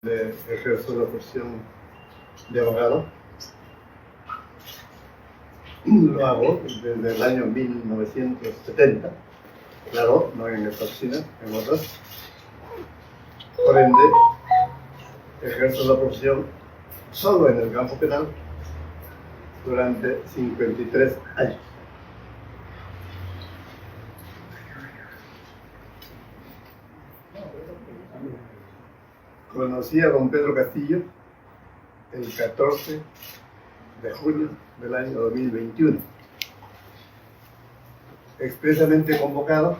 Ejerzo la profesión de abogado. Lo hago desde el año 1970, claro, no en esta oficina, en otras. Por ende, ejerzo la profesión solo en el campo penal durante 53 años. Conocí a don Pedro Castillo el 14 de junio del año 2021, expresamente convocado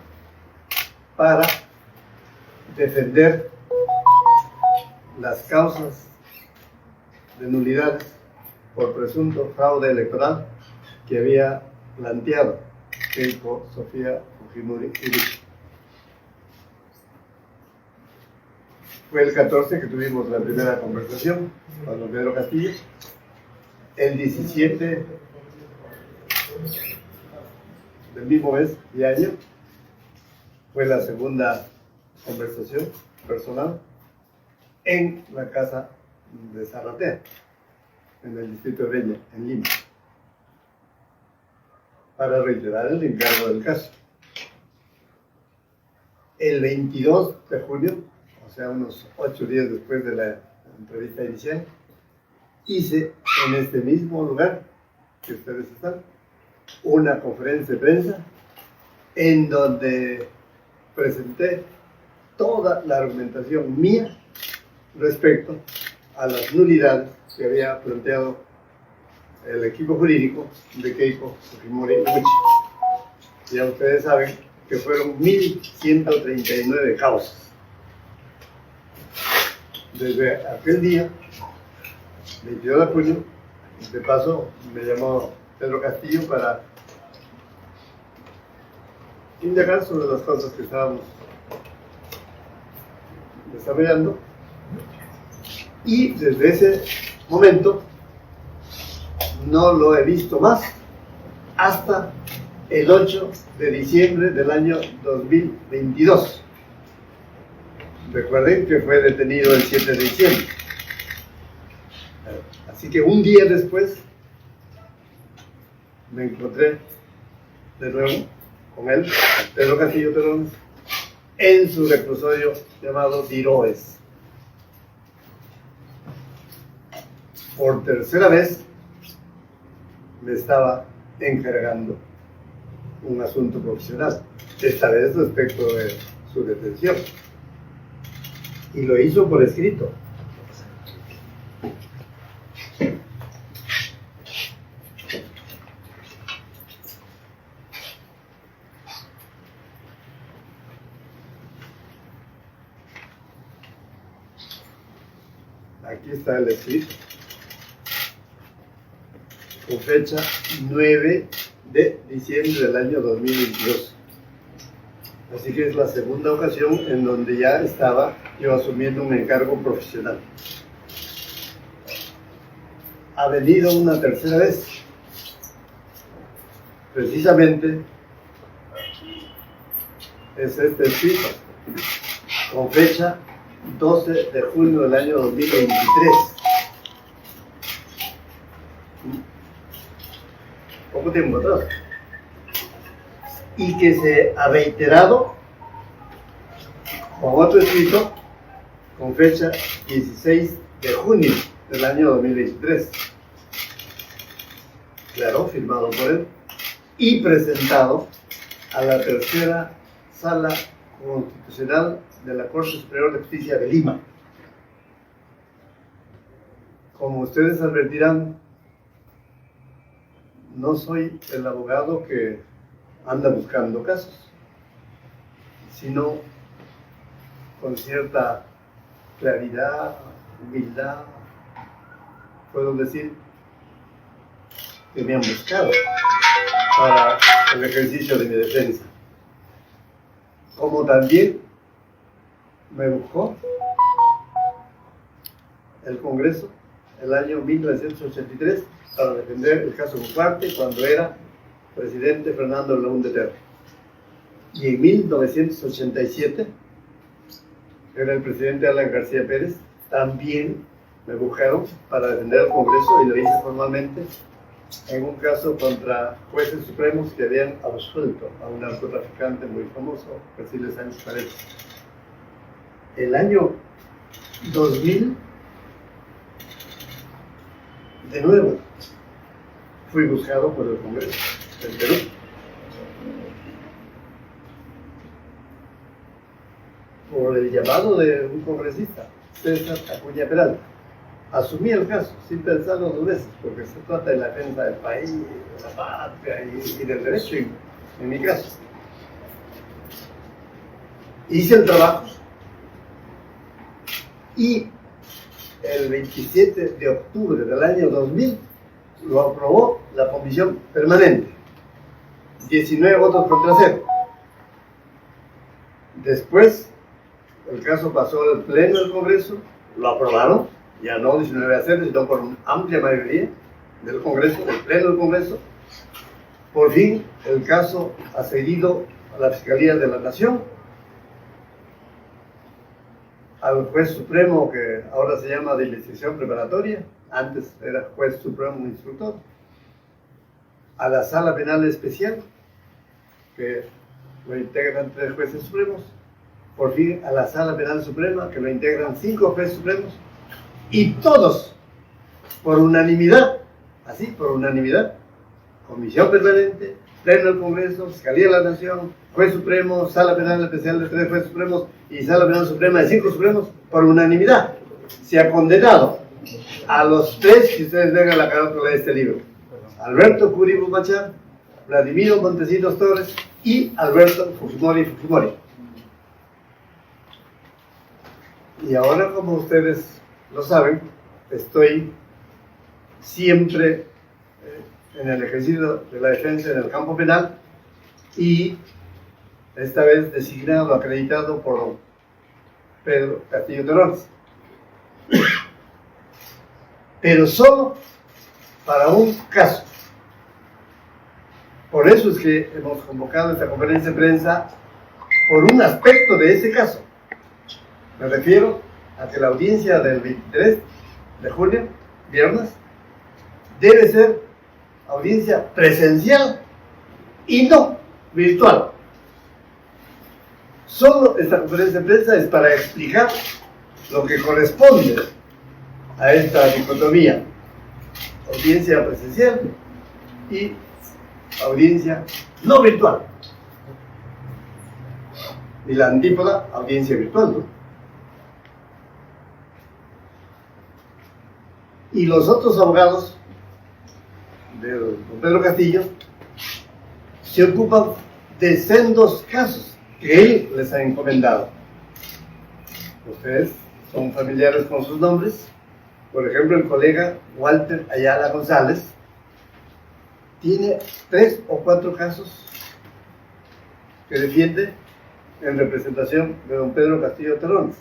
para defender las causas de nulidades por presunto fraude electoral que había planteado Keiko Sofía Fujimori Iruchi. Fue el 14 que tuvimos la primera conversación con don Pedro Castillo. El 17 del mismo mes y año fue la segunda conversación personal en la casa de Zarratea, en el distrito de Breña, en Lima, para reiterar el encargo del caso. El 22 de junio, o sea, unos 8 días después de la entrevista inicial, hice en este mismo lugar que ustedes están una conferencia de prensa en donde presenté toda la argumentación mía respecto a las nulidades que había planteado el equipo jurídico de Keiko Fujimori Iruchi. Ya ustedes saben que fueron 1.139 causas. Desde aquel día, 22 de junio, de paso me llamó Pedro Castillo para indagar sobre las cosas que estábamos desarrollando, y desde ese momento no lo he visto más hasta el 8 de diciembre del año 2022. Recuerden que fue detenido el 7 de diciembre. Así que un día después me encontré de nuevo con él, Pedro Castillo Terrones, en su reclusorio llamado Diroes. Por tercera vez me estaba encargando un asunto profesional, esta vez respecto de su detención. Y lo hizo por escrito. Aquí está el escrito, con fecha 9 de diciembre del año 2022. Así que es la segunda ocasión en donde ya estaba yo asumiendo un encargo profesional. Ha venido una tercera vez, precisamente es este escrito, con fecha 12 de junio del año 2023. Poco tiempo atrás. Y que se ha reiterado con otro escrito con fecha 16 de junio del año 2023. Claro, firmado por él y presentado a la tercera sala constitucional de la Corte Superior de Justicia de Lima. Como ustedes advertirán, no soy el abogado que anda buscando casos, sino con cierta claridad, humildad, puedo decir que me han buscado para el ejercicio de mi defensa. Como también me buscó el Congreso el año 1983 para defender el caso Bufarte cuando era presidente Fernando León de Terra. Y en 1987 era el presidente Alan García Pérez también me buscaron para defender al Congreso y lo hice formalmente en un caso contra jueces supremos que habían absuelto a un narcotraficante muy famoso, Cecilio Sánchez Paredes. El año 2000, de nuevo, fui buscado por el Congreso del Perú. Por el llamado de un congresista, César Acuña Peralta. Asumí el caso sin pensarlo dos veces, porque se trata de la defensa del país, de la patria y del derecho, en mi caso. Hice el trabajo y el 27 de octubre del año 2000 lo aprobó la Comisión Permanente. 19 votos contra 0. Después, el caso pasó al Pleno del Congreso, lo aprobaron, ya no 19 a 0, sino por una amplia mayoría del Congreso, del Pleno del Congreso. Por fin, el caso ha seguido a la Fiscalía de la Nación, al Juez Supremo, que ahora se llama de investigación preparatoria, antes era Juez Supremo Instructor, a la Sala Penal Especial, que lo integran 3 jueces supremos, por fin a la Sala Penal Suprema, que lo integran 5 jueces supremos, y todos, por unanimidad, así, por unanimidad, Comisión Permanente, Pleno del Congreso, Fiscalía de la Nación, Juez Supremo, Sala Penal Especial de 3 jueces supremos y Sala Penal Suprema de 5 supremos, por unanimidad, se ha condenado a los 3 que ustedes ven en la carátula de este libro: Alberto Curibo Machar, Vladimiro Montesinos Torres y Alberto Fujimori Fujimori. Y ahora, como ustedes lo saben, estoy siempre en el ejercicio de la defensa en el campo penal y esta vez designado, acreditado por don Pedro Castillo Terrones. Pero solo para un caso. Por eso es que hemos convocado esta conferencia de prensa por un aspecto de ese caso. Me refiero a que la audiencia del 23 de julio, viernes, debe ser audiencia presencial y no virtual. Solo esta conferencia de prensa es para explicar lo que corresponde a esta dicotomía: audiencia presencial y audiencia no virtual. Y la antípoda, audiencia virtual, ¿no? Y los otros abogados de don Pedro Castillo se ocupan de sendos casos que él les ha encomendado. Ustedes son familiares con sus nombres. Por ejemplo, el colega Walter Ayala González tiene 3 o 4 casos que defiende en representación de don Pedro Castillo Terrones.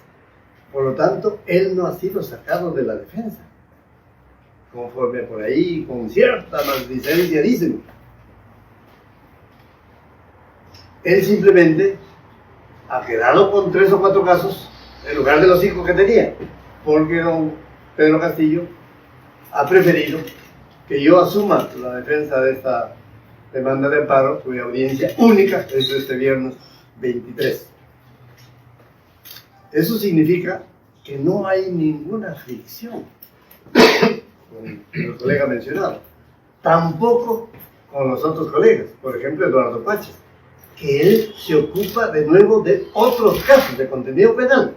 Por lo tanto, él no ha sido sacado de la defensa, conforme por ahí, con cierta maldicencia dicen. Él simplemente ha quedado con 3 o 4 casos en lugar de los 5 que tenía, porque don Pedro Castillo ha preferido que yo asuma la defensa de esta demanda de amparo, cuya audiencia única es este viernes 23. Eso significa que no hay ninguna fricción con el colega mencionado, tampoco con los otros colegas, por ejemplo Eduardo Paches, que él se ocupa de nuevo de otros casos de contenido penal.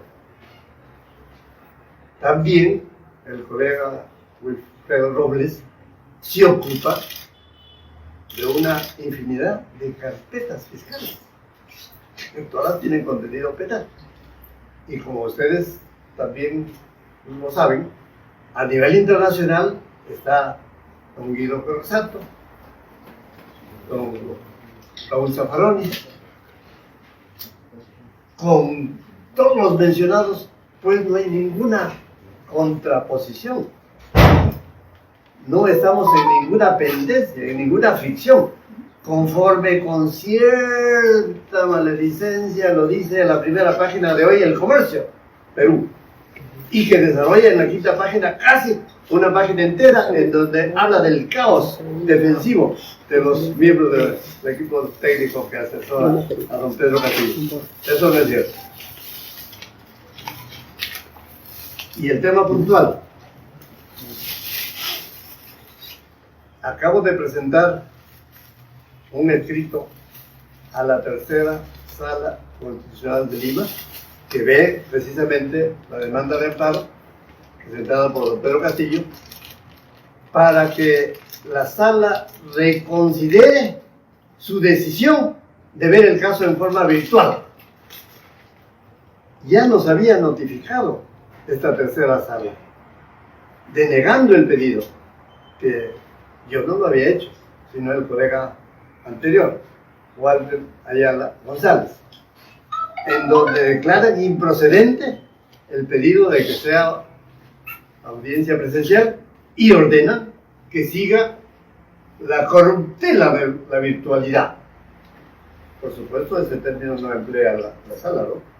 También el colega Wilfredo Robles se ocupa de una infinidad de carpetas fiscales, que todas tienen contenido penal. Y como ustedes también lo saben, a nivel internacional está don Guido Corrosato, don Raúl Zaffaroni, con todos los mencionados, pues no hay ninguna contraposición. No estamos en ninguna pendencia, en ninguna fricción, conforme con cierta maledicencia lo dice en la primera página de hoy El Comercio, Perú. y que desarrolla en la quinta página casi una página entera en donde habla del caos defensivo de los miembros del equipo técnico que asesora a don Pedro Castillo. Eso no es cierto. Y el tema puntual. Acabo de presentar un escrito a la tercera Sala Constitucional de Lima que ve precisamente la demanda de amparo presentada por don Pedro Castillo para que la sala reconsidere su decisión de ver el caso en forma virtual. Ya nos había notificado esta tercera sala, denegando el pedido, que yo no lo había hecho, sino el colega anterior, Walter Ayala González, en donde declaran improcedente el pedido de que sea audiencia presencial y ordenan que siga la corruptela de la virtualidad. Por supuesto, ese término no emplea la sala, ¿no?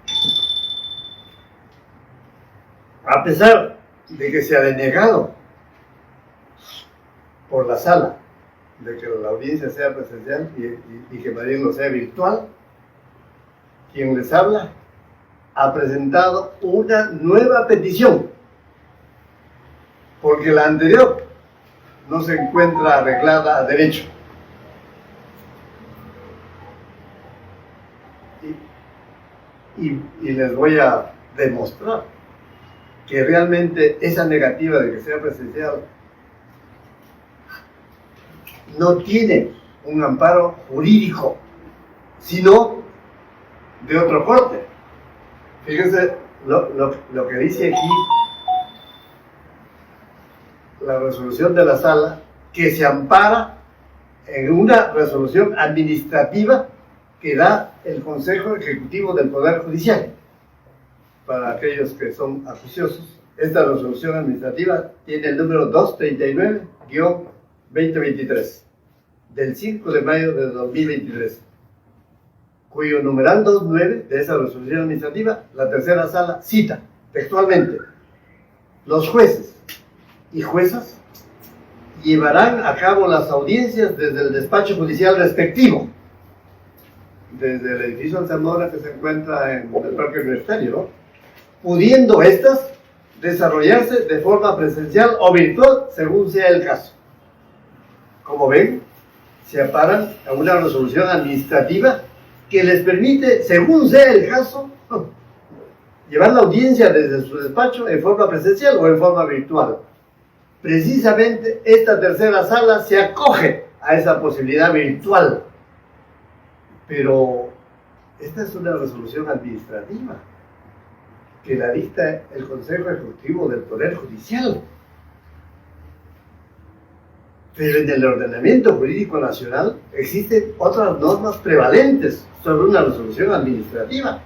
A pesar de que se ha denegado por la sala de que la audiencia sea presencial y que más bien no sea virtual, quien les habla ha presentado una nueva petición, porque la anterior no se encuentra arreglada a derecho. Y les voy a demostrar que realmente esa negativa de que sea presencial no tiene un amparo jurídico, sino de otro corte. Fíjense lo que dice aquí la resolución de la sala, que se ampara en una resolución administrativa que da el Consejo Ejecutivo del Poder Judicial. Para aquellos que son acuciosos, esta resolución administrativa tiene el número 239-2023, del 5 de mayo de 2023, cuyo numeral 29 de esa resolución administrativa, la tercera sala cita textualmente: los jueces y juezas llevarán a cabo las audiencias desde el despacho judicial respectivo, desde el edificio Alzamora que se encuentra en el Parque Universitario, ¿no?, pudiendo estas desarrollarse de forma presencial o virtual según sea el caso. Como ven, se amparan a una resolución administrativa que les permite, según sea el caso, llevar la audiencia desde su despacho en forma presencial o en forma virtual. Precisamente esta tercera sala se acoge a esa posibilidad virtual. Pero esta es una resolución administrativa que la dicta el Consejo Ejecutivo del Poder Judicial. Pero en el ordenamiento jurídico nacional existen otras normas prevalentes sobre una resolución administrativa.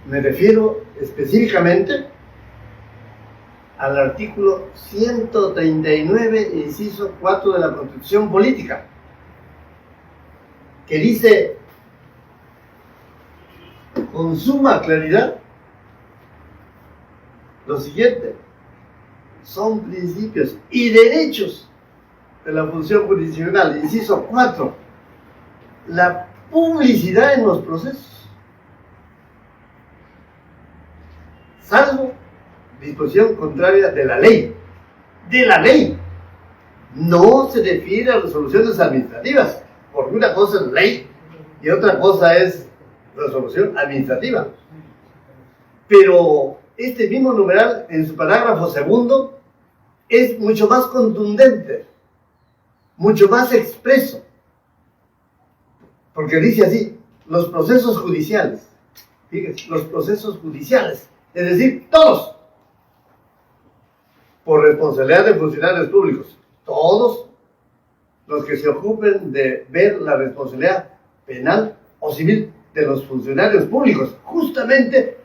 Me refiero específicamente al artículo 139, inciso 4 de la Constitución Política, que dice con suma claridad lo siguiente: son principios y derechos de la función jurisdiccional. Inciso 4, la publicidad en los procesos, salvo disposición contraria de la ley. De la ley. No se refiere a resoluciones administrativas, porque una cosa es ley y otra cosa es resolución administrativa. Pero este mismo numeral, en su parágrafo segundo, es mucho más contundente, mucho más expreso, porque dice así: los procesos judiciales. Fíjense, los procesos judiciales, es decir, todos, por responsabilidad de funcionarios públicos, todos los que se ocupen de ver la responsabilidad penal o civil de los funcionarios públicos, justamente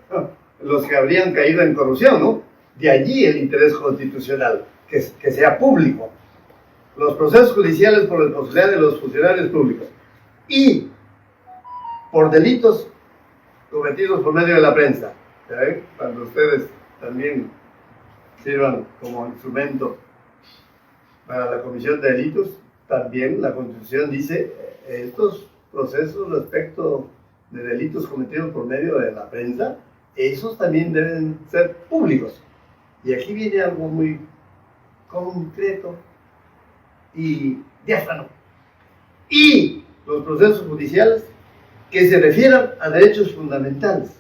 los que habrían caído en corrupción, ¿no? De allí el interés constitucional, que sea público. Los procesos judiciales por responsabilidad de los funcionarios públicos y por delitos cometidos por medio de la prensa. ¿Saben? Cuando ustedes también sirvan como instrumento para la comisión de delitos. También la Constitución dice estos procesos respecto de delitos cometidos por medio de la prensa, esos también deben ser públicos. Y aquí viene algo muy concreto y diáfano. Y los procesos judiciales que se refieran a derechos fundamentales.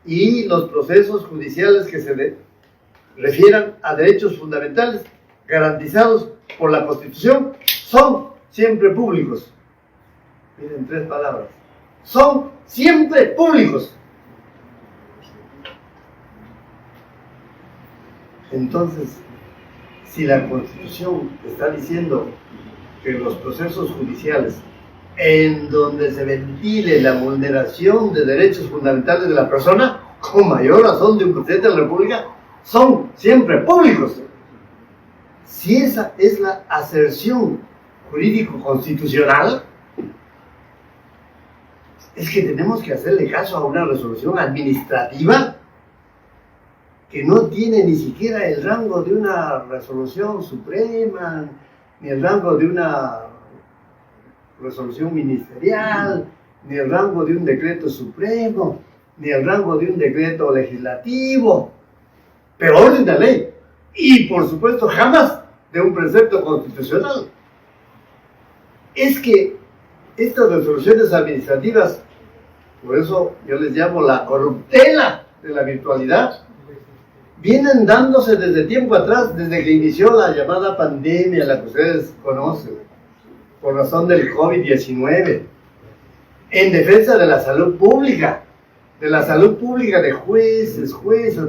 Y los procesos judiciales que se refieran a derechos fundamentales garantizados por la Constitución son siempre públicos. Miren, 3 palabras. Son siempre públicos. Entonces, si la Constitución está diciendo que los procesos judiciales en donde se ventile la vulneración de derechos fundamentales de la persona, con mayor razón de un presidente de la República, son siempre públicos. Si esa es la aserción jurídico-constitucional, es que tenemos que hacerle caso a una resolución administrativa que no tiene ni siquiera el rango de una resolución suprema, ni el rango de una resolución ministerial, ni el rango de un decreto supremo, ni el rango de un decreto legislativo, peor de una ley, y por supuesto jamás de un precepto constitucional. Es que estas resoluciones administrativas, por eso yo les llamo la corruptela de la virtualidad, vienen dándose desde tiempo atrás, desde que inició la llamada pandemia, la que ustedes conocen, por razón del COVID-19, en defensa de la salud pública, de jueces,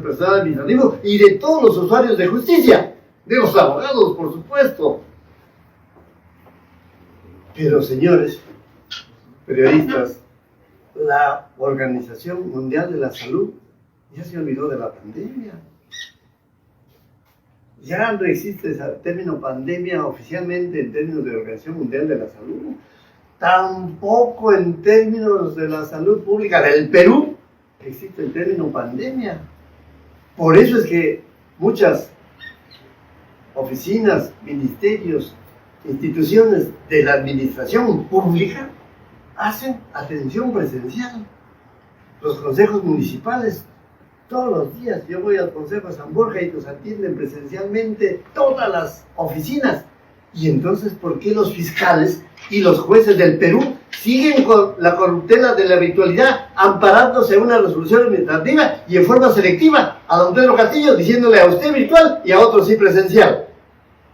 personal administrativo y de todos los usuarios de justicia, de los abogados, por supuesto. Pero, señores periodistas, la Organización Mundial de la Salud ya se olvidó de la pandemia. Ya no existe ese término pandemia oficialmente en términos de Organización Mundial de la Salud. Tampoco en términos de la salud pública del Perú existe el término pandemia. Por eso es que muchas oficinas, ministerios, instituciones de la administración pública hacen atención presencial. Los consejos municipales, todos los días yo voy al Consejo de San Borja y nos atienden presencialmente todas las oficinas. Y entonces, ¿por qué los fiscales y los jueces del Perú siguen con la corruptela de la virtualidad, amparándose en una resolución administrativa y en forma selectiva a don Pedro Castillo, diciéndole a usted virtual y a otro sí presencial?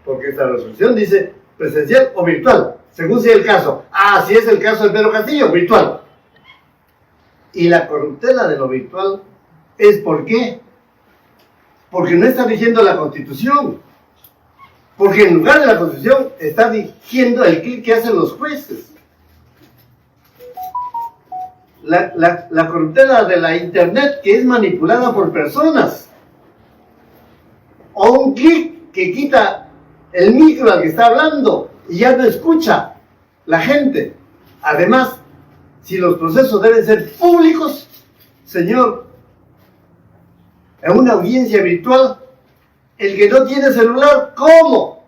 Porque esta resolución dice presencial o virtual, según sea el caso. Si es el caso de Pedro Castillo, virtual. Y la corruptela de lo virtual es ¿por qué? Porque no está rigiendo la Constitución. Porque en lugar de la Constitución está rigiendo el clic que hacen los jueces. La corruptela de la Internet, que es manipulada por personas. O un clic que quita el micro al que está hablando y ya no escucha la gente. Además, si los procesos deben ser públicos, señor, en una audiencia virtual, el que no tiene celular, ¿cómo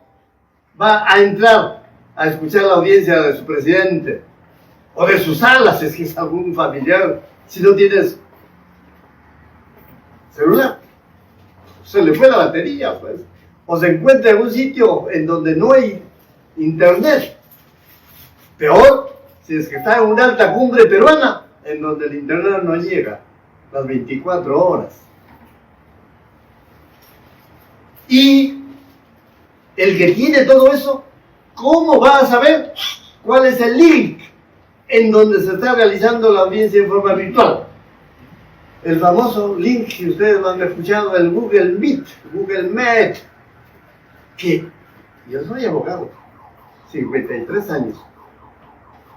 va a entrar a escuchar la audiencia de su presidente? O de sus salas, es que es algún familiar, si no tienes celular. Se le fue la batería, pues. O se encuentra en un sitio en donde no hay internet. Peor, si es que está en una alta cumbre peruana, en donde el internet no llega las 24 horas. Y el que tiene todo eso, ¿cómo va a saber cuál es el link en donde se está realizando la audiencia en forma virtual? El famoso link que ustedes lo han escuchado, el Google Meet, Google Meet, que yo soy abogado, 53 años.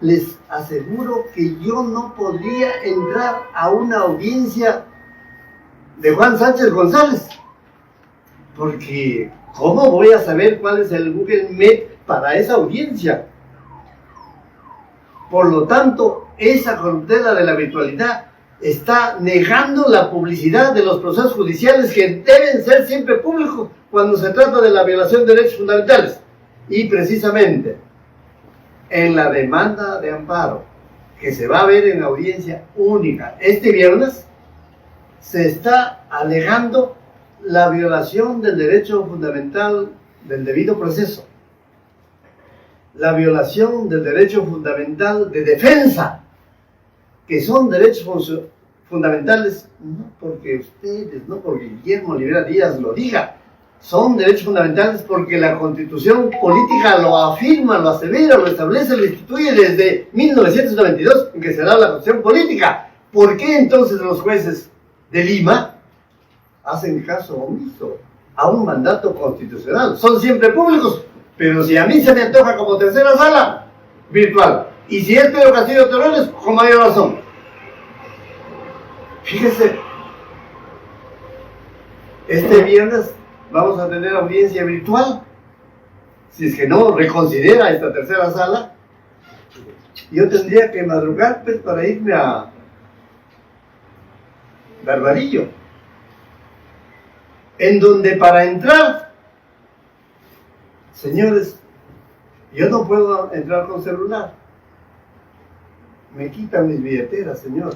Les aseguro que yo no podría entrar a una audiencia de Juan Sánchez González. Porque, ¿cómo voy a saber cuál es el Google Meet para esa audiencia? Por lo tanto, esa corruptela de la virtualidad está negando la publicidad de los procesos judiciales que deben ser siempre públicos cuando se trata de la violación de derechos fundamentales. Y precisamente en la demanda de amparo que se va a ver en audiencia única este viernes, se está alegando la violación del derecho fundamental del debido proceso, la violación del derecho fundamental de defensa, que son derechos fundamentales no porque ustedes, no porque Guillermo Rivera Díaz lo diga, son derechos fundamentales porque la Constitución política lo afirma, lo asevera, lo establece, lo instituye desde 1992, en que se da la Constitución política. ¿Por qué entonces los jueces de Lima hacen caso omiso a un mandato constitucional? Son siempre públicos, pero si a mí se me antoja como tercera sala, virtual. Y si es Pedro Castillo Terrones, con mayor razón. Fíjese, este viernes vamos a tener audiencia virtual. Si es que no reconsidera esta tercera sala, yo tendría que madrugar pues, para irme a Barbadillo, en donde para entrar, señores, yo no puedo entrar con celular. Me quitan mis billeteras, señor.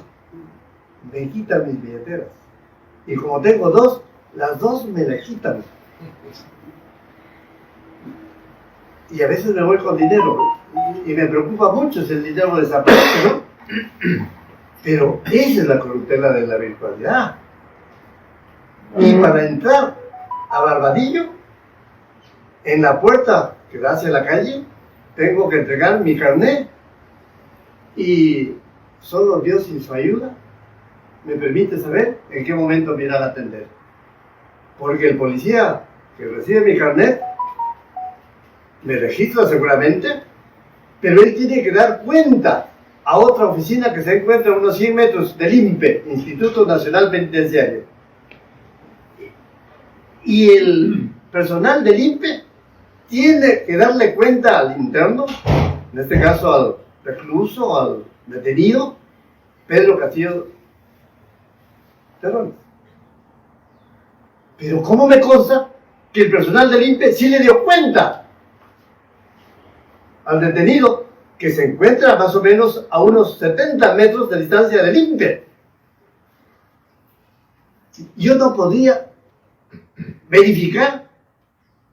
Me quitan mis billeteras. Y como tengo dos, las dos me la quitan. Y a veces me voy con dinero. Y me preocupa mucho si el dinero desaparece, ¿no? Pero esa es la corruptela de la virtualidad. Y para entrar a Barbadillo, en la puerta que da hacia la calle, tengo que entregar mi carnet y solo Dios y su ayuda me permite saber en qué momento me irán a atender. Porque el policía que recibe mi carnet me registra seguramente, pero él tiene que dar cuenta a otra oficina que se encuentra a unos 100 metros del INPE, Instituto Nacional Penitenciario. Y el personal del INPE tiene que darle cuenta al interno, en este caso al recluso, al detenido, Pedro Castillo Terrones. Pero ¿cómo me consta que el personal del INPE sí le dio cuenta al detenido que se encuentra más o menos a unos 70 metros de distancia del INPE? Yo no podía verificar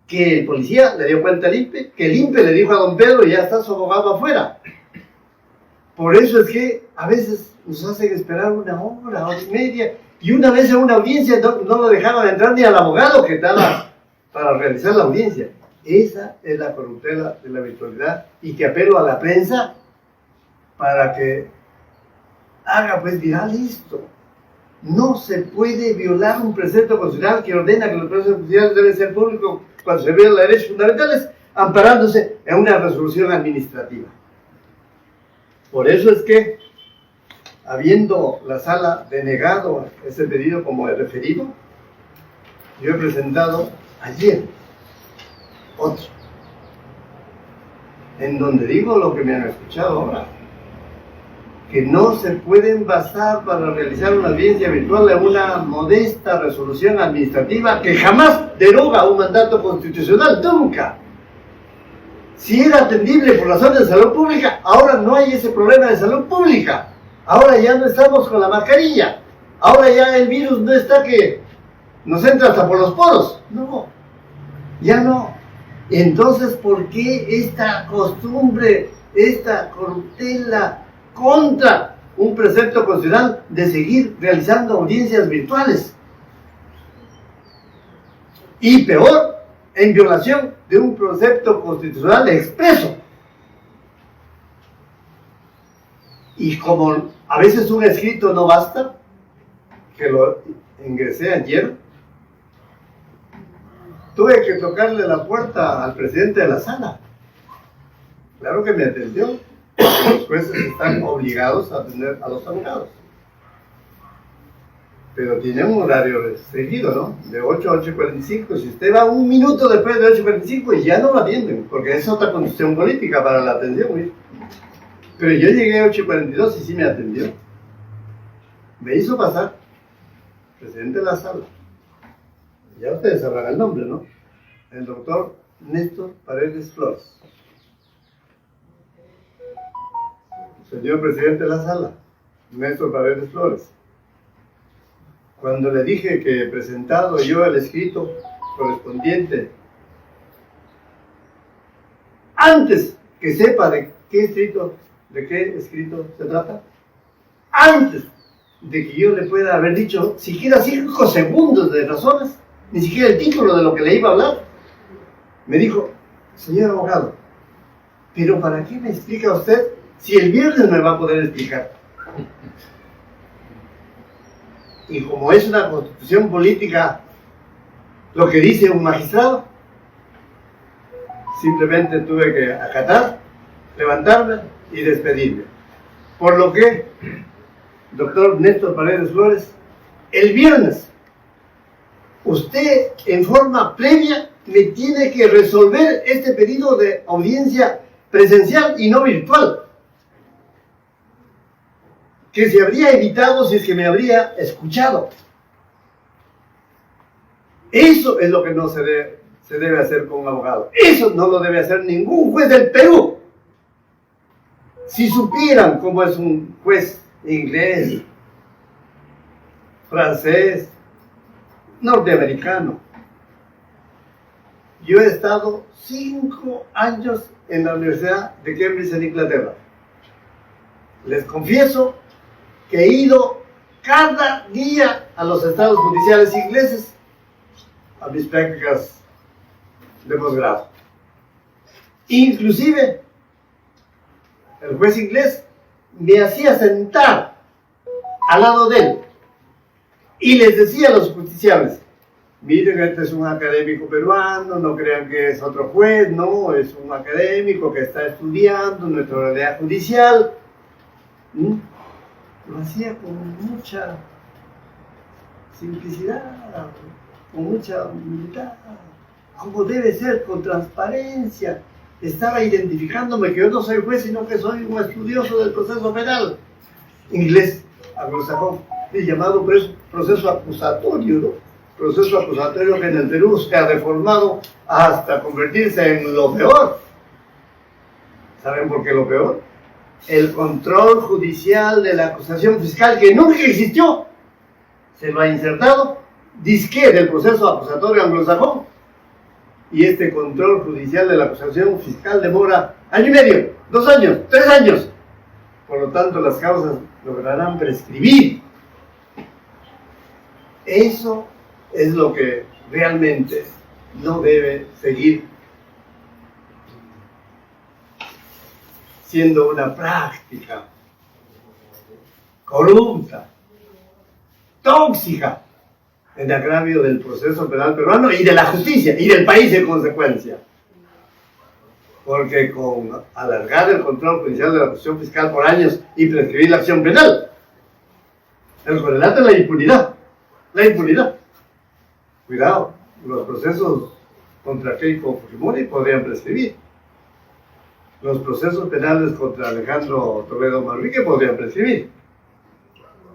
que el policía le dio cuenta al INPE, que el INPE le dijo a don Pedro, ya está su abogado afuera. Por eso es que a veces nos hacen esperar una hora y media, y una vez en una audiencia no lo dejaban entrar ni al abogado que estaba para realizar la audiencia. Esa es la corruptela de la virtualidad, y que apelo a la prensa para que haga pues viral esto. No se puede violar un precepto constitucional que ordena que los procesos judiciales deben ser públicos cuando se violan los derechos fundamentales, amparándose en una resolución administrativa. Por eso es que, habiendo la sala denegado ese pedido como he referido, yo he presentado ayer otro, en donde digo lo que me han escuchado ahora, que no se pueden basar para realizar una audiencia virtual en una modesta resolución administrativa que jamás deroga un mandato constitucional, nunca. Si era atendible por razones de salud pública, ahora no hay ese problema de salud pública. Ahora ya no estamos con la mascarilla. Ahora ya el virus no está que nos entra hasta por los poros. No, ya no. Entonces, ¿por qué esta costumbre, esta corruptela contra un precepto constitucional de seguir realizando audiencias virtuales? Y peor, en violación de un precepto constitucional expreso. Y como a veces un escrito no basta, que lo ingresé ayer, tuve que tocarle la puerta al presidente de la sala. Claro que me atendió. Los jueces están obligados a atender a los abogados, pero tiene un horario restringido, ¿no? De 8 a 8:45. Si usted va un minuto después de 8:45, ya no lo atienden, porque es otra condición política para la atención, ¿sí? Pero yo llegué a 8:42 y sí me atendió. me hizo pasar presidente de la sala. Ya ustedes sabrán el nombre, ¿no? El doctor Néstor Paredes Flores. Señor presidente de la sala, Néstor Paredes Flores. Cuando le dije que he presentado yo el escrito correspondiente, antes que sepa de qué escrito se trata, antes de que yo le pueda haber dicho siquiera 5 segundos de razones, ni siquiera el título de lo que le iba a hablar, me dijo: señor abogado, ¿pero para qué me explica usted si el viernes me va a poder explicar? Y como es una constitución política lo que dice un magistrado, simplemente tuve que acatar, levantarme y despedirme. Por lo que, doctor Néstor Paredes Flores, el viernes, usted en forma previa me tiene que resolver este pedido de audiencia presencial y no virtual, que se habría evitado si es que me habría escuchado. Eso es lo que no se debe hacer con un abogado. Eso no lo debe hacer ningún juez del Perú. Si supieran cómo es un juez inglés, francés, norteamericano. Yo he estado 5 años en la Universidad de Cambridge en Inglaterra. Les confieso que he ido cada día a los estados judiciales ingleses a mis prácticas de posgrado. Inclusive, el juez inglés me hacía sentar al lado de él y les decía a los justiciables: miren, este es un académico peruano, no crean que es otro juez, no, es un académico que está estudiando nuestra realidad judicial. Lo hacía con mucha simplicidad, con mucha humildad, como debe ser, con transparencia. Estaba identificándome que yo no soy juez, sino que soy un estudioso del proceso penal. Inglés, anglosajón, el llamado proceso acusatorio, ¿no? Proceso acusatorio que en el Perú se ha reformado hasta convertirse en lo peor. ¿Saben por qué lo peor? El control judicial de la acusación fiscal, que nunca existió, se lo ha insertado, disque del proceso acusatorio anglosajón, y este control judicial de la acusación fiscal demora 1 año y medio, 2 años, 3 años. Por lo tanto, las causas lograrán prescribir. Eso es lo que realmente no debe seguir siendo una práctica corrupta, tóxica, en agravio del proceso penal peruano y de la justicia y del país en consecuencia. Porque con alargar el control judicial de la acusación fiscal por años y prescribir la acción penal, el correlato es la impunidad. La impunidad. Cuidado, los procesos contra Keiko Fujimori podrían prescribir. Los procesos penales contra Alejandro Toledo Manrique podrían prescribir.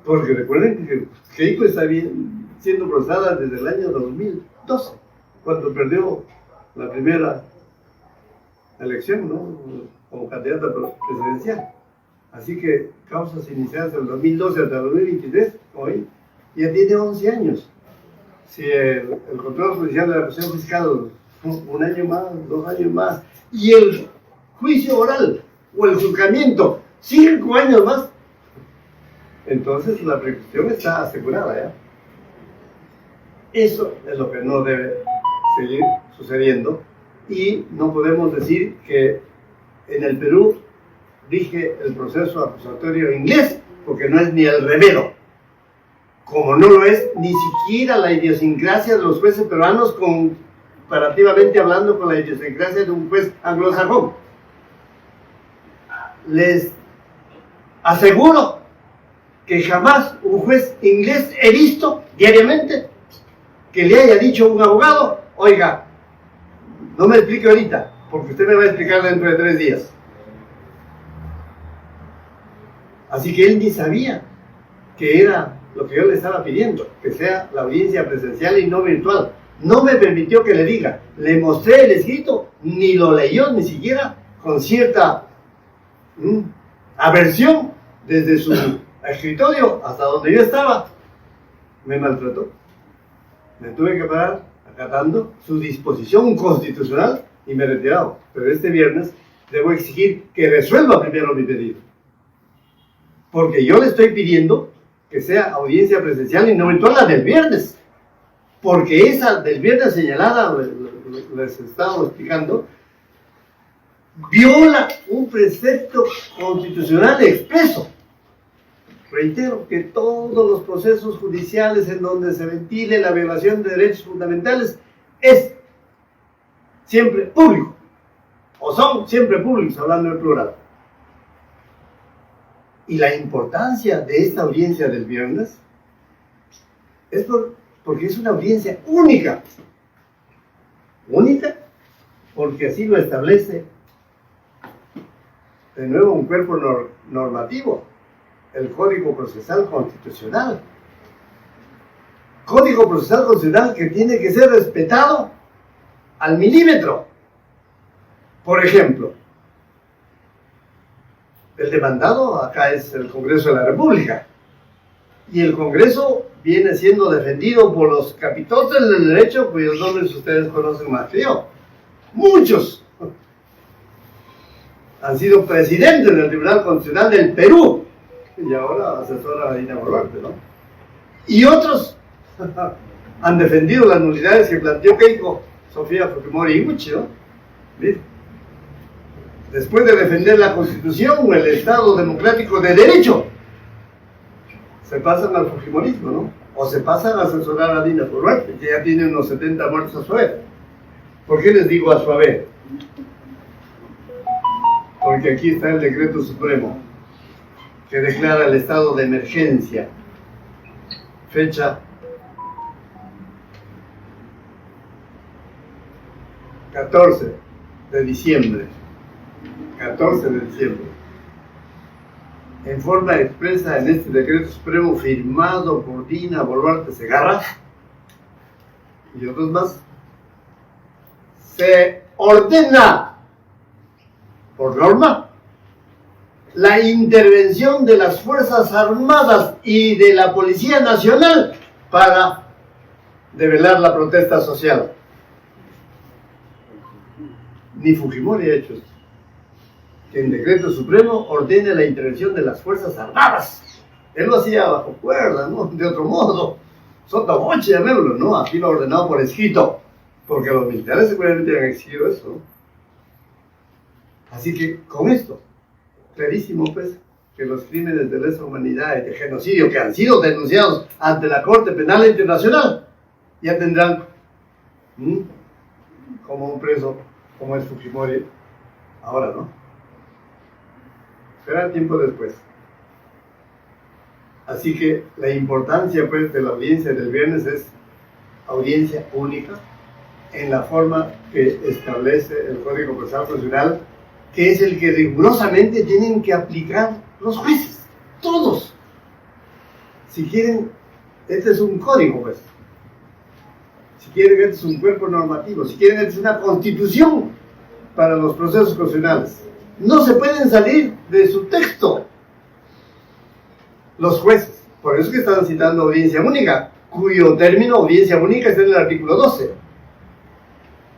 Porque recuerden que Keiko está siendo procesada desde el año 2012, cuando perdió la primera elección, ¿no?, como candidata presidencial. Así que causas iniciadas en el 2012 hasta el 2023, hoy, ya tiene 11 años. Si el control judicial de la acusación fiscal, 1 año más, 2 años más, y el juicio oral o el juzgamiento, 5 años más, entonces la prescripción está asegurada, ¿ya? Eso es lo que no debe seguir sucediendo, y no podemos decir que en el Perú rige el proceso acusatorio inglés, porque no es ni el remedio, como no lo es ni siquiera la idiosincrasia de los jueces peruanos, comparativamente hablando con la idiosincrasia de un juez anglosajón. Les aseguro que jamás un juez inglés he visto diariamente que le haya dicho a un abogado: oiga, no me explique ahorita, porque usted me va a explicar dentro de 3 días. Así que él ni sabía que era lo que yo le estaba pidiendo, que sea la audiencia presencial y no virtual. No me permitió que le diga, le mostré el escrito, ni lo leyó, ni siquiera con cierta aversión desde su escritorio hasta donde yo estaba. Me maltrató. Me tuve que parar acatando su disposición constitucional y me he retirado. Pero este viernes debo exigir que resuelva primero mi pedido. Porque yo le estoy pidiendo que sea audiencia presencial y no virtual la del viernes. Porque esa del viernes señalada, les estaba explicando, viola un precepto constitucional expreso. Reitero que todos los procesos judiciales en donde se ventile la violación de derechos fundamentales es siempre público, o son siempre públicos, hablando en plural. Y la importancia de esta audiencia del viernes es porque es una audiencia única. Única porque así lo establece de nuevo un cuerpo normativo, el Código Procesal Constitucional. Código Procesal Constitucional que tiene que ser respetado al milímetro. Por ejemplo, el demandado acá es el Congreso de la República y el Congreso viene siendo defendido por los capitotes del derecho cuyos nombres ustedes conocen más que yo. Muchos han sido presidentes del Tribunal Constitucional del Perú y ahora asesora a Dina Boluarte, ¿no? Y otros han defendido las nulidades que planteó Keiko Sofía Fujimori Iguchi, ¿no? ¿Viste? Después de defender la Constitución, el Estado democrático de derecho, se pasan al fujimorismo, ¿no? O se pasan a asesorar a Dina Boluarte, que ya tiene unos 70 muertos a su haber. ¿Por qué les digo a su haber? Porque aquí está el decreto supremo que declara el estado de emergencia. Fecha 14 de diciembre. 14 de diciembre. En forma expresa en este decreto supremo firmado por Dina Boluarte Segarra y otros más, se ordena por norma la intervención de las Fuerzas Armadas y de la Policía Nacional para develar la protesta social. Ni Fujimori ha hecho esto. Que en decreto supremo ordene la intervención de las Fuerzas Armadas. Él lo hacía bajo cuerda, ¿no? De otro modo. Sota voce, llamémoslo, ¿no? Aquí lo ha ordenado por escrito. Porque los militares seguramente han exigido eso, ¿no? Así que con esto, clarísimo pues, que los crímenes de lesa humanidad y de genocidio que han sido denunciados ante la Corte Penal Internacional ya tendrán como un preso como es Fujimori ahora, ¿no? Será tiempo después. Así que la importancia pues de la audiencia del viernes es audiencia única en la forma que establece el Código Procesal Constitucional, que es el que rigurosamente tienen que aplicar los jueces, todos. Si quieren, este es un código, pues. Si quieren, este es un cuerpo normativo. Si quieren, este es una constitución para los procesos constitucionales. No se pueden salir de su texto los jueces. Por eso que están citando audiencia única, cuyo término audiencia única está en el artículo 12.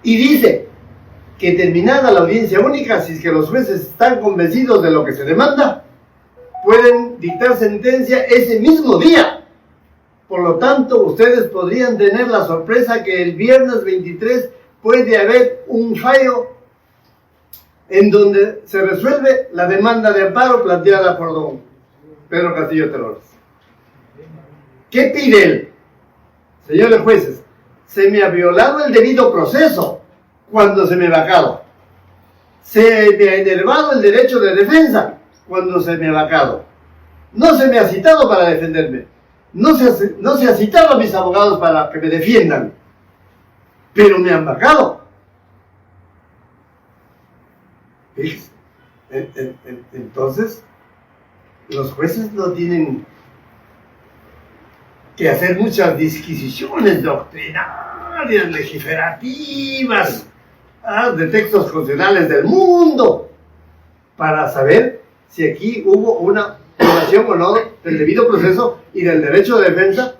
Y dice que terminada la audiencia única, si es que los jueces están convencidos de lo que se demanda, pueden dictar sentencia ese mismo día. Por lo tanto, ustedes podrían tener la sorpresa que el viernes 23 puede haber un fallo en donde se resuelve la demanda de amparo planteada por don Pedro Castillo Terrones. ¿Qué pide él? Señores jueces, se me ha violado el debido proceso cuando se me ha vacado. Se me ha enervado el derecho de defensa cuando se me ha vacado. No se me ha citado para defenderme. No se ha citado a mis abogados para que me defiendan. Pero me han vacado. Entonces, los jueces no tienen que hacer muchas disquisiciones doctrinarias, legislativas, de textos constitucionales del mundo, para saber si aquí hubo una violación o no del debido proceso y del derecho de defensa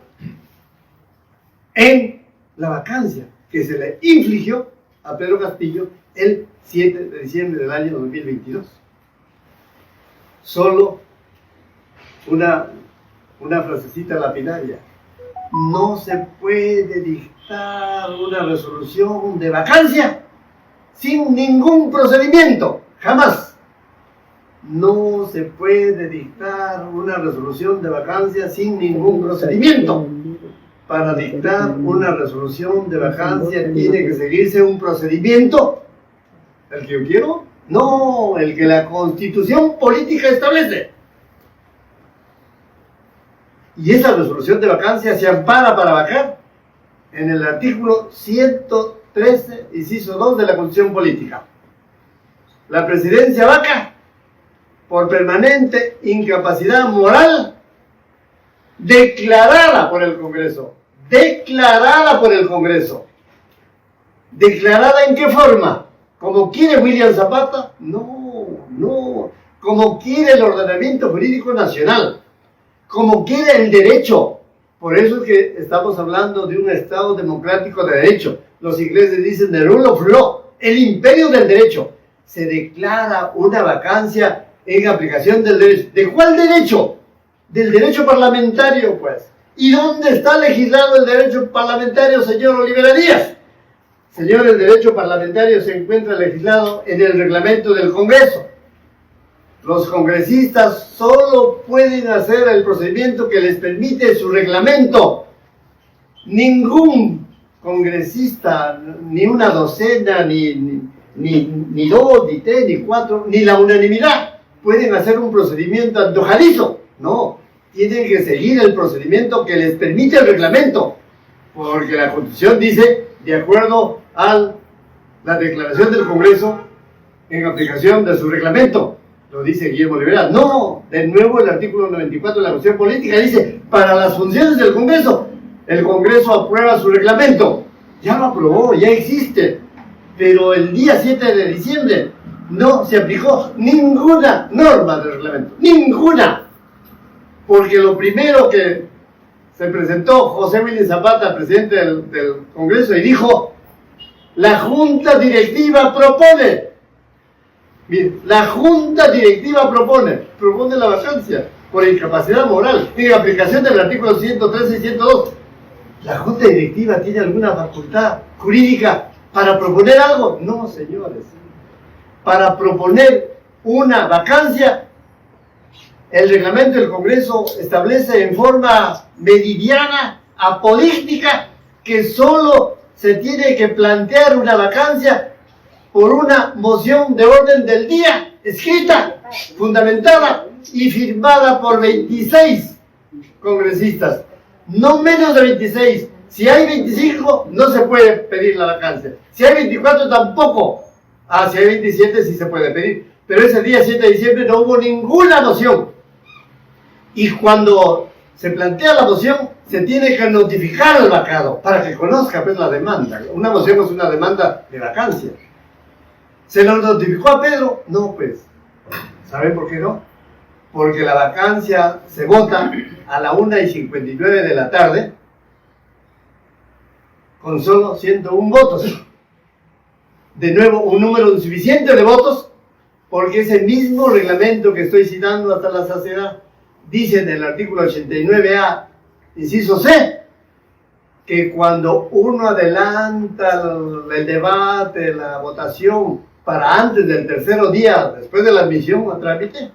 en la vacancia que se le infligió a Pedro Castillo el 7 de diciembre del año 2022. Solo una frasecita lapidaria. No se puede dictar una resolución de vacancia sin ningún procedimiento, jamás. No se puede dictar una resolución de vacancia sin ningún procedimiento. Para dictar una resolución de vacancia tiene que seguirse un procedimiento. ¿El que yo quiero? No, el que la Constitución política establece. Y esa resolución de vacancia se ampara para vacar en el artículo 113, inciso 2 de la Constitución política. La presidencia vaca por permanente incapacidad moral declarada por el Congreso. Declarada por el Congreso. ¿Declarada en qué forma? ¿Como quiere William Zapata? No. Como quiere el ordenamiento jurídico nacional. Como quiere el derecho. Por eso es que estamos hablando de un Estado democrático de derecho. Los ingleses dicen the rule of law, el imperio del derecho. Se declara una vacancia en aplicación del derecho. ¿De cuál derecho? Del derecho parlamentario, pues. ¿Y dónde está legislado el derecho parlamentario, señor Olivera Díaz? Señor, el derecho parlamentario se encuentra legislado en el reglamento del Congreso. Los congresistas solo pueden hacer el procedimiento que les permite su reglamento. Ningún congresista, ni una docena, ni dos, ni tres, ni cuatro, ni la unanimidad, pueden hacer un procedimiento antojadizo. No, tienen que seguir el procedimiento que les permite el reglamento. Porque la Constitución dice, de acuerdo a la declaración del Congreso, en aplicación de su reglamento. Lo dice Guillermo Olivera. No, de nuevo el artículo 94 de la Constitución política dice, para las funciones del Congreso, el Congreso aprueba su reglamento. Ya lo aprobó, ya existe. Pero el día 7 de diciembre no se aplicó ninguna norma del reglamento. Ninguna. Porque lo primero que se presentó José William Zapata, presidente del Congreso, y dijo, la Junta Directiva propone. Mire, la Junta Directiva propone la vacancia por incapacidad moral en aplicación del artículo 113 y 102. ¿La Junta Directiva tiene alguna facultad jurídica para proponer algo? No, señores. Para proponer una vacancia, el reglamento del Congreso establece en forma meridiana, apodíctica, que solo se tiene que plantear una vacancia por una moción de orden del día, escrita, fundamentada y firmada por 26 congresistas. No menos de 26. Si hay 25, no se puede pedir la vacancia. Si hay 24, tampoco. Si hay 27, sí se puede pedir. Pero ese día 7 de diciembre no hubo ninguna moción. Y cuando se plantea la moción, se tiene que notificar al vacado para que conozca pues la demanda. Una moción es una demanda de vacancia. ¿Se lo notificó a Pedro? No, pues. ¿Saben por qué no? Porque la vacancia se vota a la 1:59 de la tarde con solo 101 votos. De nuevo, un número insuficiente de votos, porque ese mismo reglamento que estoy citando hasta la saciedad dice en el artículo 89A, inciso C, que cuando uno adelanta el debate, la votación, para antes del tercer día, después de la admisión a trámite,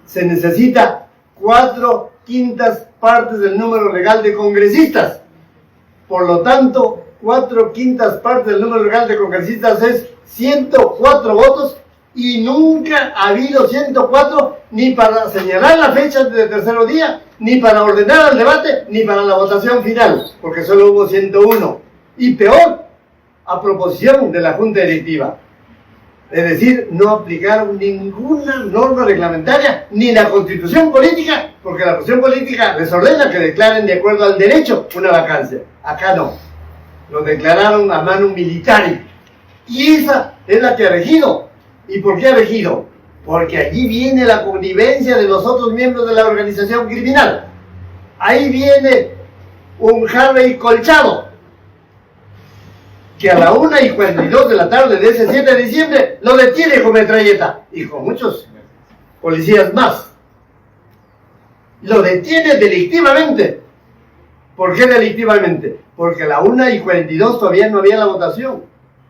se necesita 4/5 partes del número legal de congresistas. Por lo tanto, 4/5 partes del número legal de congresistas es 104 votos, y nunca ha habido 104 ni para señalar la fecha del tercer día, ni para ordenar el debate, ni para la votación final, porque solo hubo 101. Y peor, a proposición de la Junta Directiva. Es decir, no aplicaron ninguna norma reglamentaria, ni la Constitución política, porque la cuestión política les ordena que declaren de acuerdo al derecho una vacancia. Acá no. Lo declararon a mano militar. Y esa es la que ha regido. ¿Y por qué ha regido? Porque allí viene la connivencia de los otros miembros de la organización criminal. Ahí viene un Harvey Colchado, que a la 1:42 de la tarde de ese 7 de diciembre lo detiene con metralleta y con muchos policías más. Lo detiene delictivamente. ¿Por qué delictivamente? Porque a la 1:42 todavía no había la votación.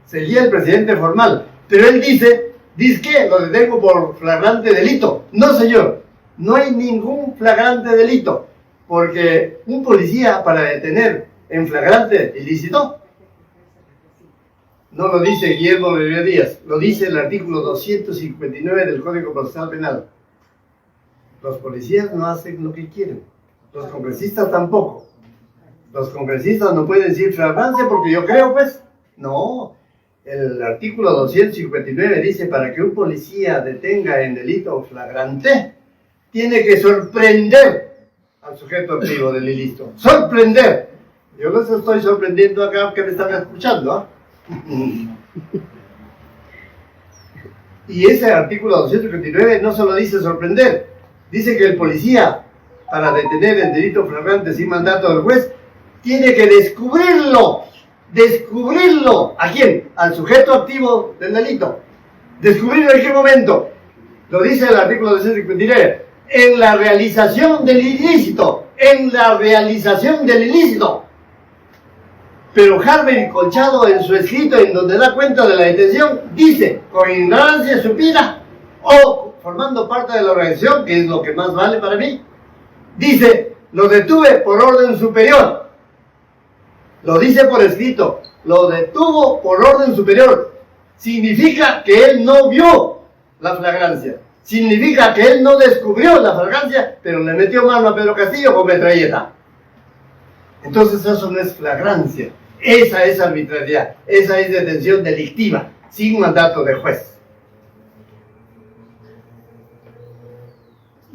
Seguía el presidente formal. Pero él dice que lo detengo por flagrante delito. No, señor, no hay ningún flagrante delito. Porque un policía para detener en flagrante ilícito, no lo dice Guillermo Bebé Díaz, lo dice el artículo 259 del Código Procesal Penal. Los policías no hacen lo que quieren. Los congresistas tampoco. Los congresistas no pueden decir flagrancia porque yo creo, pues. No. El artículo 259 dice, para que un policía detenga en delito flagrante, tiene que sorprender al sujeto activo del ilícito. ¡Sorprender! Yo les estoy sorprendiendo acá que me están escuchando, Y ese artículo 259 no solo dice sorprender, dice que el policía, para detener el delito flagrante sin mandato del juez, tiene que descubrirlo. ¿A quién? Al sujeto activo del delito. ¿Descubrirlo en qué momento? Lo dice el artículo 259. En la realización del ilícito. Pero Harvey Colchado, en su escrito en donde da cuenta de la detención, dice, con ignorancia supina o formando parte de la organización, que es lo que más vale para mí, dice, lo detuve por orden superior. Lo dice por escrito, lo detuvo por orden superior. Significa que él no vio la flagrancia. Significa que él no descubrió la flagrancia, pero le metió mano a Pedro Castillo con metralleta. Entonces eso no es flagrancia. Esa es arbitrariedad. Esa es detención delictiva, sin mandato de juez.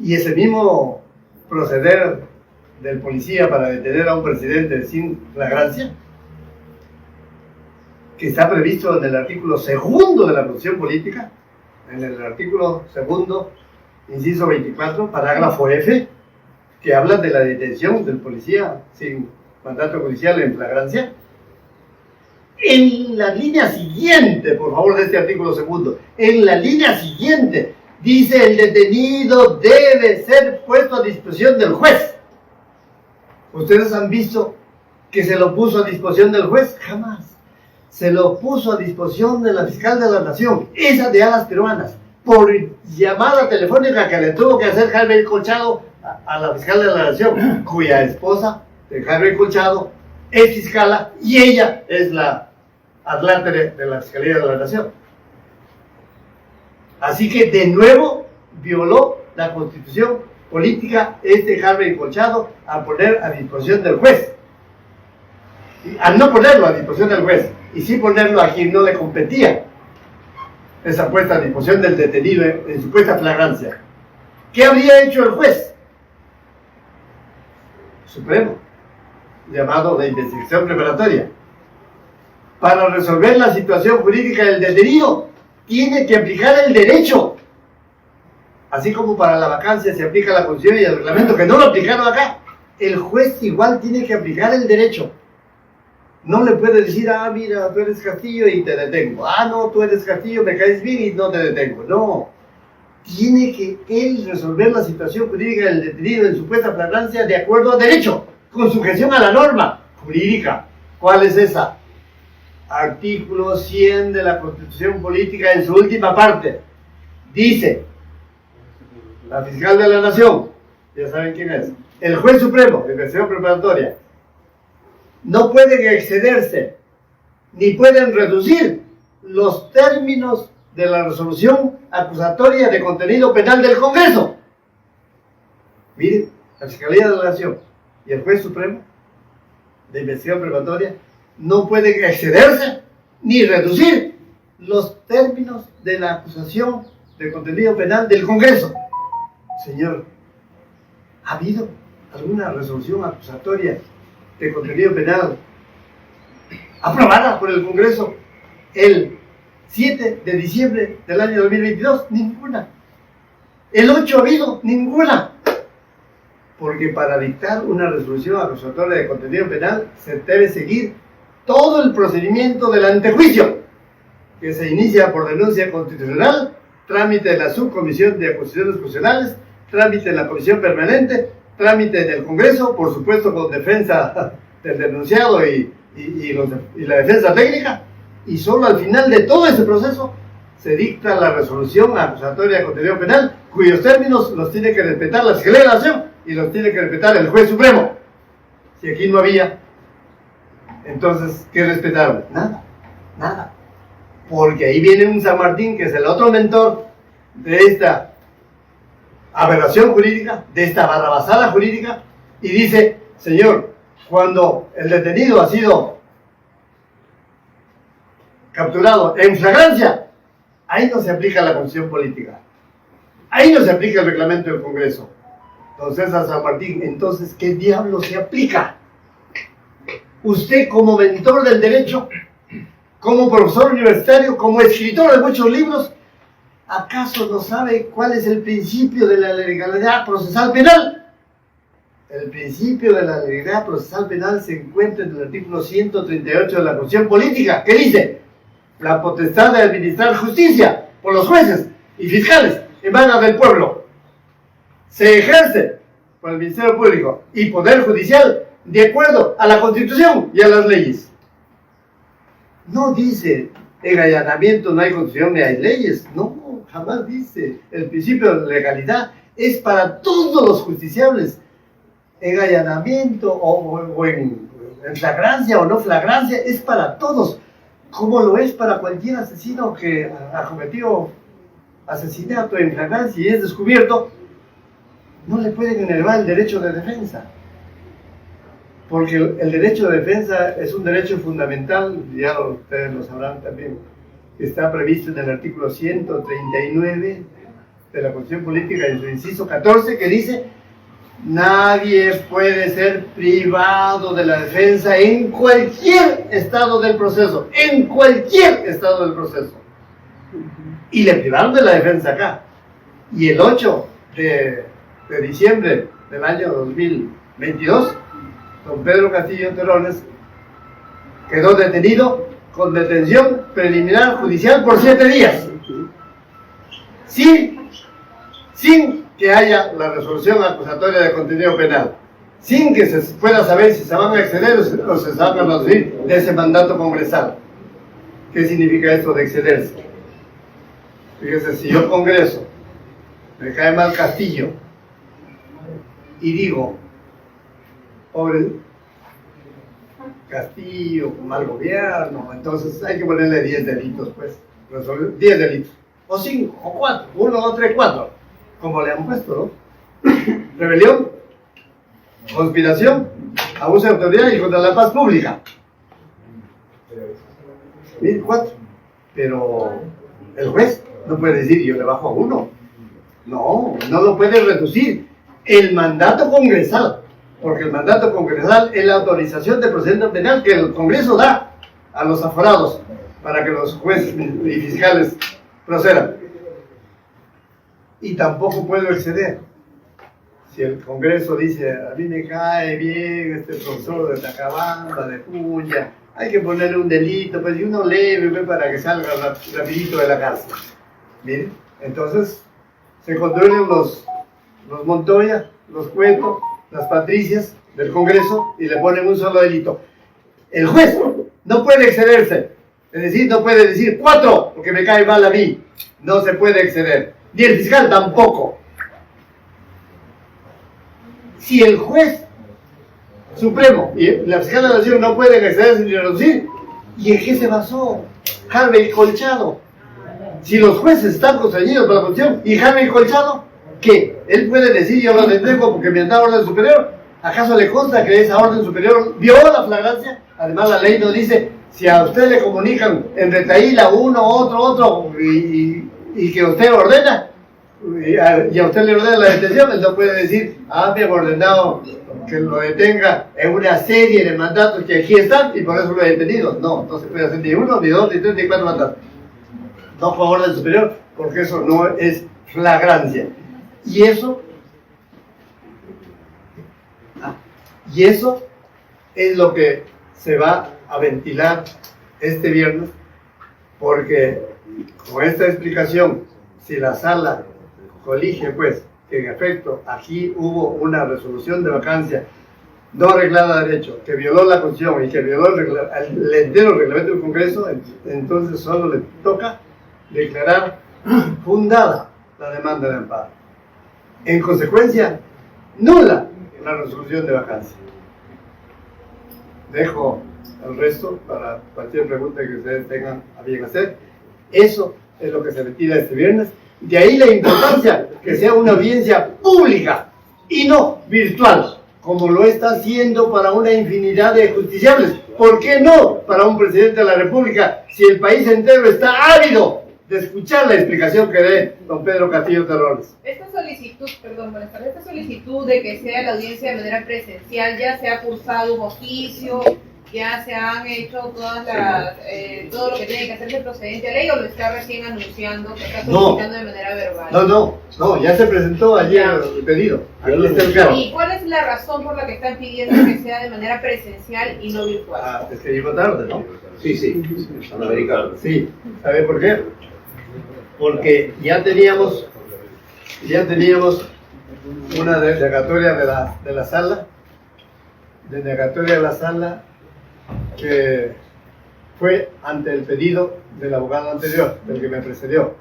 Y ese mismo proceder del policía para detener a un presidente sin flagrancia, que está previsto en el artículo 2 de la Constitución Política, en el artículo 2, inciso 24, parágrafo F, que habla de la detención del policía sin mandato judicial en flagrancia. En la línea siguiente, por favor, de este artículo 2, en la línea siguiente, dice el detenido debe ser puesto a disposición del juez. ¿Ustedes han visto que se lo puso a disposición del juez? Jamás. Se lo puso a disposición de la fiscal de la Nación, esa de Alas Peruanas, por llamada telefónica que le tuvo que hacer Harvey Colchado a la fiscal de la Nación, cuya esposa de Harvey Colchado es fiscala y ella es la adlátere de la Fiscalía de la Nación. Así que de nuevo violó la Constitución política Harvey Colchado a poner a disposición del juez. Al no ponerlo a disposición del juez y sí ponerlo a quien no le competía, esa puesta a disposición del detenido en supuesta flagrancia. ¿Qué habría hecho el juez supremo, llamado de investigación preparatoria? Para resolver la situación jurídica del detenido, tiene que aplicar el derecho. Así como para la vacancia se aplica la Constitución y el reglamento, que no lo aplicaron acá, el juez igual tiene que aplicar el derecho. No le puede decir, mira, tú eres Castillo y te detengo. No, tú eres Castillo, me caes bien y no te detengo. No. Tiene que él resolver la situación jurídica del detenido en supuesta flagrancia de acuerdo al derecho, con sujeción a la norma jurídica. ¿Cuál es esa? Artículo 100 de la Constitución Política en su última parte. Dice, la fiscal de la Nación, ya saben quién es, el juez supremo de investigación preparatoria, no pueden excederse ni pueden reducir los términos de la resolución acusatoria de contenido penal del Congreso. Miren, la Fiscalía de la Nación y el juez supremo de investigación preparatoria no pueden excederse ni reducir los términos de la acusación de contenido penal del Congreso. Señor, ¿Ha habido alguna resolución acusatoria de contenido penal aprobada por el Congreso el 7 de diciembre del año 2022? Ninguna. El 8 ha habido, ninguna. Porque para dictar una resolución acusatoria de contenido penal se debe seguir todo el procedimiento del antejuicio, que se inicia por denuncia constitucional, trámite de la subcomisión de acusaciones constitucionales, trámite en la comisión permanente, trámite en el Congreso, por supuesto con defensa del denunciado y la defensa técnica, y solo al final de todo ese proceso se dicta la resolución acusatoria de contenido penal, cuyos términos los tiene que respetar la Fiscalía de la Nación y los tiene que respetar el Juez Supremo. Si aquí no había, entonces, ¿qué respetaron? Nada, nada. Porque ahí viene un San Martín, que es el otro mentor de esta aberración jurídica, de esta barrabasada jurídica, y dice: señor, cuando el detenido ha sido capturado en flagrancia, ahí no se aplica la constitución política, ahí no se aplica el reglamento del Congreso. Don César San Martín, entonces, ¿qué diablo se aplica? Usted, como mentor del derecho, como profesor universitario, como escritor de muchos libros, ¿acaso no sabe cuál es el principio de la legalidad procesal penal? El principio de la legalidad procesal penal se encuentra en el artículo 138 de la Constitución Política, que dice: la potestad de administrar justicia por los jueces y fiscales en manos del pueblo se ejerce por el Ministerio Público y Poder Judicial de acuerdo a la Constitución y a las leyes. No dice en allanamiento no hay Constitución ni hay leyes. No, jamás dice. El principio de legalidad es para todos los justiciables. En allanamiento o en flagrancia o no flagrancia es para todos, como lo es para cualquier asesino que ha cometido asesinato en flagrancia y es descubierto. No le pueden enervar el derecho de defensa, porque el derecho de defensa es un derecho fundamental, ya ustedes lo sabrán también, que está previsto en el artículo 139 de la Constitución Política, en su inciso 14, que dice: nadie puede ser privado de la defensa en cualquier estado del proceso, en cualquier estado del proceso. Y le privaron de la defensa acá. Y el 8 de diciembre del año 2022, don Pedro Castillo Terrones quedó detenido con detención preliminar judicial por 7 días, sin que haya la resolución acusatoria de contenido penal, sin que se pueda saber si se van a exceder o se van a reducir de ese mandato congresal. ¿Qué significa esto de excederse? Fíjese, si yo Congreso me cae mal Castillo y digo: pobre Castillo, mal gobierno, entonces hay que ponerle 10 delitos, pues, 10 delitos, o 5, o 4, 1, 2, 3, 4, como le han puesto, ¿no? Rebelión, conspiración, abuso de autoridad y contra la paz pública. 4. Pero el juez no puede decir: yo le bajo a 1. No lo puede reducir. El mandato congresal, porque el mandato congresal es la autorización de procedimiento penal que el Congreso da a los aforados para que los jueces y fiscales procedan. Y tampoco puedo exceder. Si el Congreso dice: a mí me cae bien este profesor de Tacabamba, de Puya, hay que ponerle un delito, pues, y uno leve para que salga rapidito de la cárcel. Miren, entonces se construyen los Montoya, los Cueto, las Patricias del Congreso y le ponen un solo delito. El juez no puede excederse, es decir, no puede decir 4 porque me cae mal a mí, no se puede exceder, ni el fiscal tampoco. Si el juez supremo y la fiscal de la Nación no pueden excederse ni reducir, ¿y en qué se basó Harvey Colchado? Si los jueces están constreñidos por la Constitución, y Harvey Colchado, ¿qué? Él puede decir: yo lo detengo porque me han dado orden superior. ¿Acaso le consta que esa orden superior violó la flagrancia? Además, la ley nos dice: si a usted le comunican en retaíla uno, otro, y que usted ordena, y a usted le ordena la detención, él no puede decir, me han ordenado que lo detenga en una serie de mandatos que aquí están y por eso lo he detenido. No se puede hacer ni uno, ni dos, ni tres, ni cuatro mandatos. No por orden superior, porque eso no es flagrancia. Y eso es lo que se va a ventilar este viernes, porque con esta explicación, si la sala colige pues que en efecto aquí hubo una resolución de vacancia no arreglada a derecho, que violó la Constitución y que violó el entero reglamento del Congreso, entonces solo le toca declarar fundada la demanda de amparo. En consecuencia, nula la resolución de vacancia. Dejo el resto para cualquier pregunta que ustedes tengan a bien hacer. Eso es lo que se retira este viernes. De ahí la importancia que sea una audiencia pública y no virtual, como lo está haciendo para una infinidad de justiciables. ¿Por qué no para un presidente de la República si el país entero está ávido de escuchar la explicación que dé don Pedro Castillo Terrones? Esta solicitud de que sea la audiencia de manera presencial, ya se ha cursado un oficio, ya se han hecho todo lo que tiene que hacerse procedente a ley, o lo está recién anunciando, que está solicitando de manera verbal. No, ya se presentó ayer el pedido. Aquí está el cargo. ¿Y cuál es la razón por la que están pidiendo que sea de manera presencial y no virtual? Es que llegó tarde, ¿no? Sí, americano. Sí, ¿sabe por qué? Porque ya teníamos una denegatoria de la sala, que fue ante el pedido del abogado anterior, del que me precedió,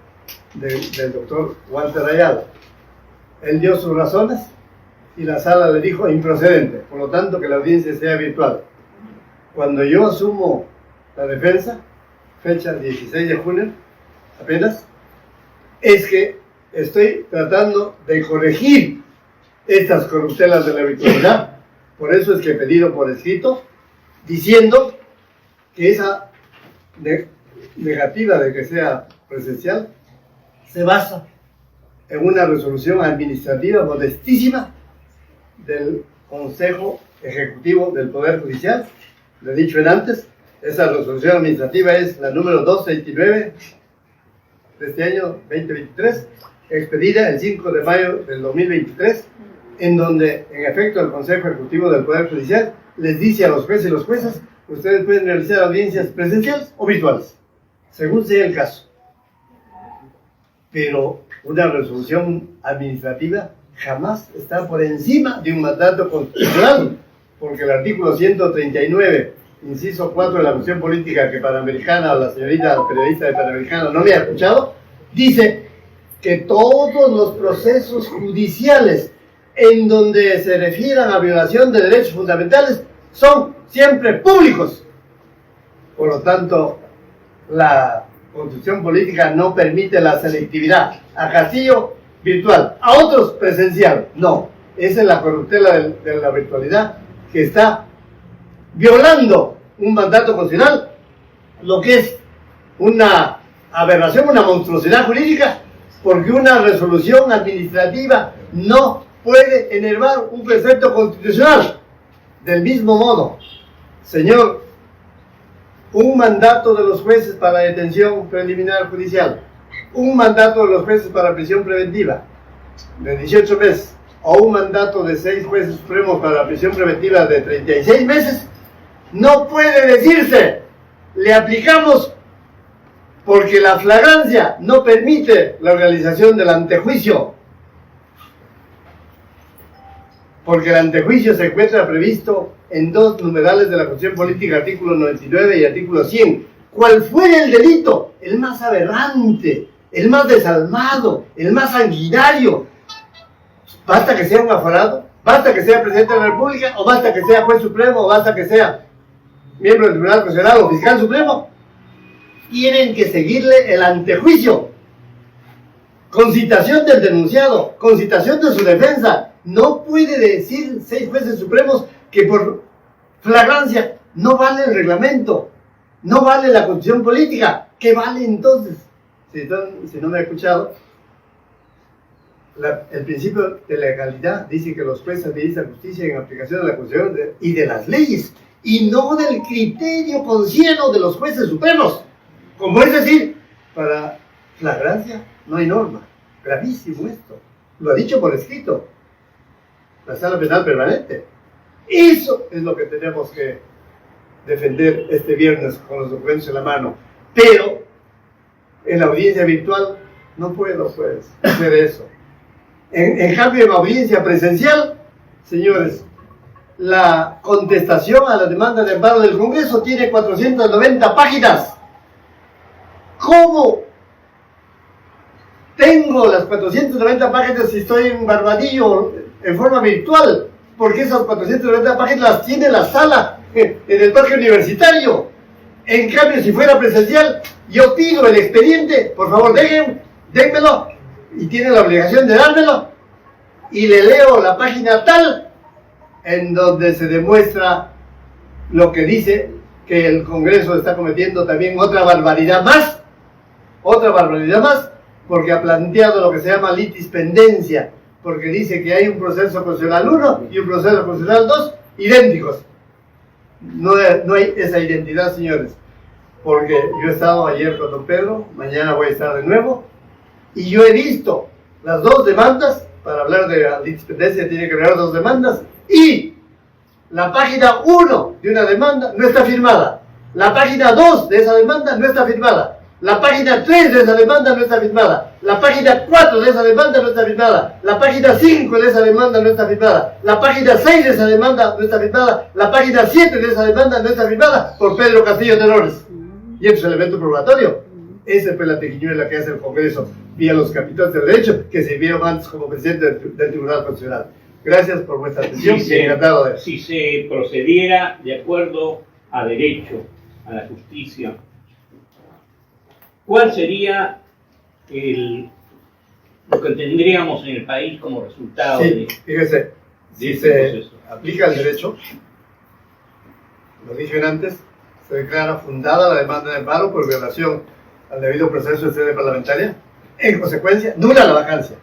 del doctor Walter Ayala. Él dio sus razones y la sala le dijo improcedente, por lo tanto que la audiencia sea virtual. Cuando yo asumo la defensa, fecha 16 de junio, apenas, es que estoy tratando de corregir estas corruptelas de la virtualidad. Por eso es que he pedido por escrito, diciendo que esa negativa de que sea presencial se basa en una resolución administrativa modestísima del Consejo Ejecutivo del Poder Judicial. Lo he dicho en antes, esa resolución administrativa es la número 229 de este año 2023, expedida el 5 de mayo del 2023, en donde, en efecto, el Consejo Ejecutivo del Poder Judicial les dice a los jueces y los juezas, ustedes pueden realizar audiencias presenciales o virtuales, según sea el caso. Pero una resolución administrativa jamás está por encima de un mandato constitucional, porque el artículo 139, inciso 4 de la Constitución Política, que Panamericana, o la señorita periodista de Panamericana no me ha escuchado, dice que todos los procesos judiciales en donde se refieran a violación de derechos fundamentales son siempre públicos. Por lo tanto, la Constitución Política no permite la selectividad. A Castillo, virtual; a otros, presencial. No, esa es la corruptela de la virtualidad que está violando un mandato constitucional, lo que es una aberración, una monstruosidad jurídica, porque una resolución administrativa no puede enervar un precepto constitucional. Del mismo modo, señor, un mandato de los jueces para detención preliminar judicial, un mandato de los jueces para prisión preventiva de 18 meses, o un mandato de 6 jueces supremos para prisión preventiva de 36 meses, no puede decirse, le aplicamos porque la flagrancia no permite la realización del antejuicio. Porque el antejuicio se encuentra previsto en 2 numerales de la Constitución Política, artículo 99 y artículo 100. ¿Cuál fuera el delito? El más aberrante, el más desalmado, el más sanguinario. Basta que sea un aforado, basta que sea presidente de la República, o basta que sea juez supremo, o basta que sea miembro del Tribunal Constitucional o fiscal supremo. Tienen que seguirle el antejuicio, con citación del denunciado, con citación de su defensa. No puede decir 6 jueces supremos que por flagrancia no vale el reglamento, no vale la Constitución Política. ¿Qué vale entonces? Si no me ha escuchado, el principio de legalidad dice que los jueces administran justicia en aplicación de la Constitución y de las leyes, y no del criterio consciente de los jueces supremos. Como es decir, para flagrancia no hay norma. Gravísimo esto. Lo ha dicho por escrito la Sala Penal Permanente. Eso es lo que tenemos que defender este viernes con los documentos en la mano. Pero en la audiencia virtual no puedo pues, hacer eso. En cambio, en audiencia presencial, señores, la contestación a la demanda de amparo del Congreso tiene 490 páginas. ¿Cómo tengo las 490 páginas si estoy en Barbadillo en forma virtual? Porque esas 490 páginas las tiene la sala en el parque universitario. En cambio, si fuera presencial, yo pido el expediente, por favor, dénmelo, y tienen la obligación de dármelo, y le leo la página tal en donde se demuestra lo que dice que el Congreso está cometiendo también otra barbaridad más, porque ha planteado lo que se llama litispendencia, porque dice que hay un proceso constitucional 1 y un proceso constitucional 2 idénticos. No hay esa identidad, señores, porque yo he estado ayer con don Pedro, mañana voy a estar de nuevo, y yo he visto las dos demandas. Para hablar de la litispendencia tiene que haber dos demandas, y la página 1 de una demanda no está firmada, la página 2 de esa demanda no está firmada, la página 3 de esa demanda no está firmada, la página 4 de esa demanda no está firmada, la página 5 de esa demanda no está firmada, la página 6 de esa demanda no está firmada, la página 7 de esa demanda no está firmada por Pedro Castillo Terrones. Y es elemento probatorio. Esa fue la tequiñuela que hace el Congreso vía los capítulos de derecho que se vieron antes como presidente del Tribunal Constitucional. Gracias por vuestra atención. Si se procediera de acuerdo a derecho, a la justicia, ¿cuál sería lo que tendríamos en el país como resultado fíjese, si se aplica el derecho, lo dije antes, se declara fundada la demanda de amparo por violación al debido proceso de sede parlamentaria. En consecuencia, nula la vacancia.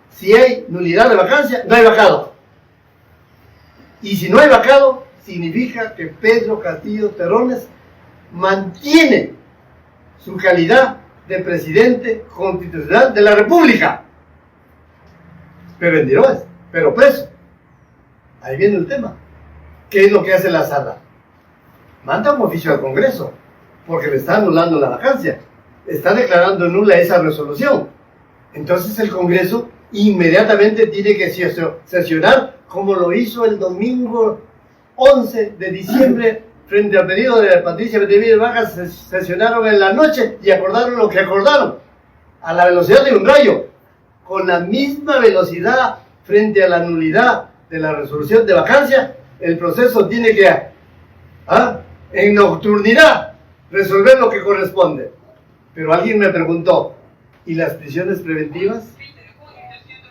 Si hay nulidad de vacancia, no hay vacado. Y si no hay vacado, significa que Pedro Castillo Terrones mantiene su calidad de presidente constitucional de la República. Pero en Diroes, pero preso. Ahí viene el tema. ¿Qué es lo que hace la sala? Manda un oficio al Congreso, porque le está anulando la vacancia. Está declarando nula esa resolución. Entonces el Congreso inmediatamente tiene que sesionar, como lo hizo el domingo 11 de diciembre, frente al pedido de Patricia Betemir Vargas. Sesionaron en la noche y acordaron lo que acordaron, a la velocidad de un rayo, con la misma velocidad frente a la nulidad de la resolución de vacancia. El proceso tiene que, en nocturnidad, resolver lo que corresponde. Pero alguien me preguntó, ¿y las prisiones preventivas?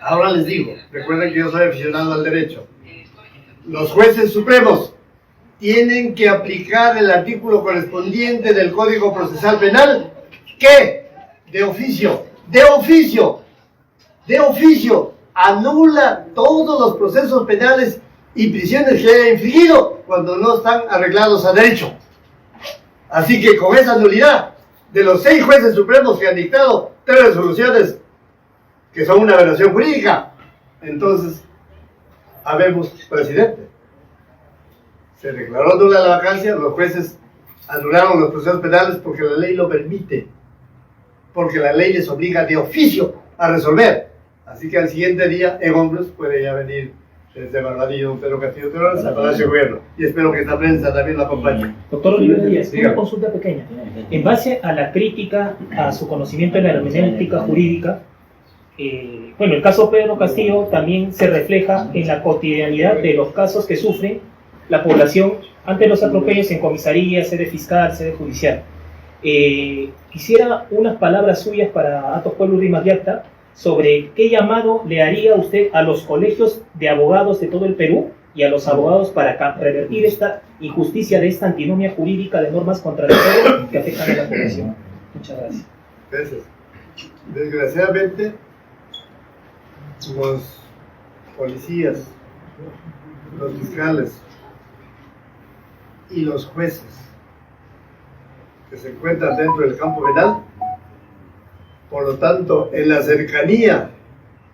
Ahora les digo, recuerden que yo soy aficionado al derecho. Los jueces supremos tienen que aplicar el artículo correspondiente del Código Procesal Penal, que de oficio, anula todos los procesos penales y prisiones que haya infligido cuando no están arreglados a derecho. Así que con esa nulidad de los 6 jueces supremos que han dictado 3 resoluciones que son una aberración jurídica, entonces habemos presidente. Se declaró nula la vacancia, los jueces anularon los procesos penales porque la ley lo permite, porque la ley les obliga de oficio a resolver. Así que al siguiente día, en hombros, puede ya venir desde Barbadillo don Pedro Castillo Terrones al Palacio de Gobierno. Y espero que esta prensa también lo acompañe. Doctor Oliver Díaz, una consulta pequeña. En base a la crítica a su conocimiento en la hermenéutica jurídica, el caso Pedro Castillo también se refleja en la cotidianidad de los casos que sufre la población ante los atropellos en comisaría, sede fiscal, sede judicial. Quisiera unas palabras suyas para Atos Pueblo Rimas de Acta sobre qué llamado le haría usted a los colegios de abogados de todo el Perú y a los abogados para revertir esta injusticia de esta antinomia jurídica de normas contradictorias que afectan a la población. Muchas gracias. Gracias. Desgraciadamente, los policías, los fiscales y los jueces que se encuentran dentro del campo penal, por lo tanto, en la cercanía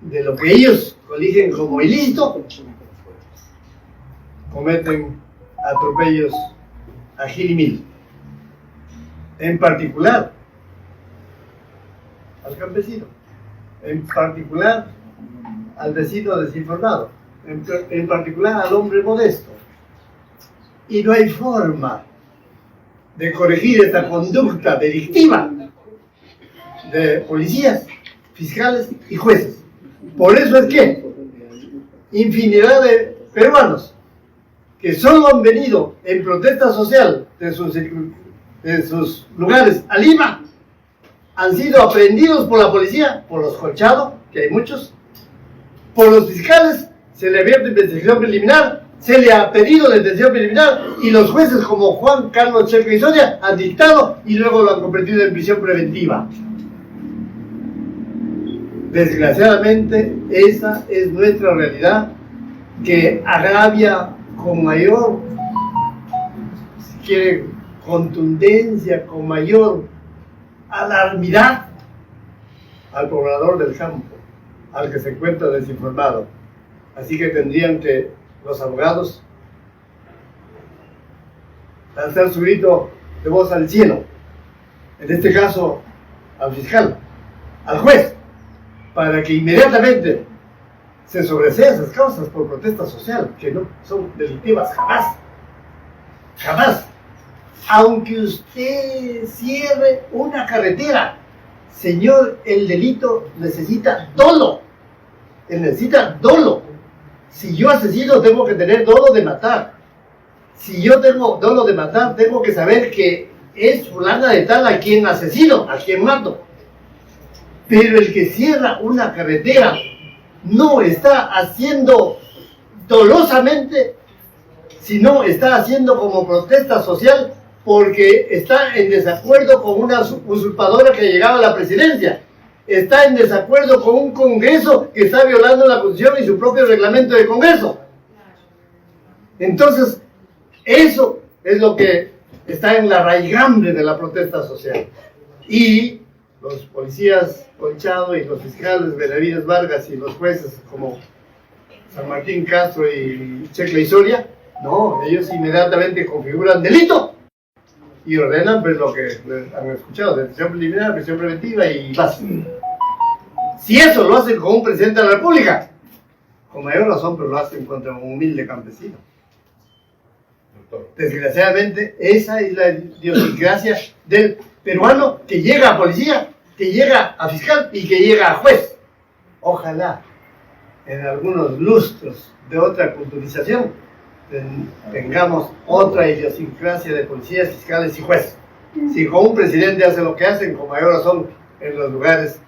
de lo que ellos eligen como ilícito, cometen atropellos a Gil y Mil, en particular al campesino, en particular al vecino desinformado, en particular al hombre modesto. Y no hay forma de corregir esta conducta delictiva de policías, fiscales y jueces. Por eso es que infinidad de peruanos que solo han venido en protesta social de sus lugares a Lima han sido aprehendidos por la policía, por los Colchado, que hay muchos, por los fiscales, se le abierta investigación preliminar, se le ha pedido detención preliminar y los jueces como Juan Carlos Checo y Soria han dictado y luego lo han convertido en prisión preventiva. Desgraciadamente, esa es nuestra realidad que agravia con mayor, si quieren, contundencia, con mayor alarmidad al poblador del campo, al que se encuentra desinformado. Así que tendrían que los abogados lanzar su grito de voz al cielo, en este caso al fiscal, al juez, para que inmediatamente se sobresea esas causas por protesta social, que no son delictivas jamás, jamás. Aunque usted cierre una carretera, señor, el delito necesita dolo. Él necesita dolo. Si yo asesino, tengo que tener dolo de matar. Si yo tengo dolo de matar, tengo que saber que es fulana de tal a quien asesino, a quien mato. Pero el que cierra una carretera no está haciendo dolosamente, sino está haciendo como protesta social porque está en desacuerdo con una usurpadora que ha llegado a la presidencia. Está en desacuerdo con un Congreso que está violando la Constitución y su propio reglamento de Congreso. Entonces, eso es lo que está en la raigambre de la protesta social. Y los policías Colchado y los fiscales Benavides Vargas y los jueces como San Martín Castro y Checo y Soria, no, ellos inmediatamente configuran delito y ordenan pues lo que han escuchado, detención preliminar, prisión preventiva y básica. Si eso lo hacen con un presidente de la República, con mayor razón, pero lo hacen contra un humilde campesino. Desgraciadamente, esa es la idiosincrasia del peruano que llega a policía, que llega a fiscal y que llega a juez. Ojalá en algunos lustros de otra culturización tengamos otra idiosincrasia de policías, fiscales y jueces. Si con un presidente hace lo que hacen, con mayor razón en los lugares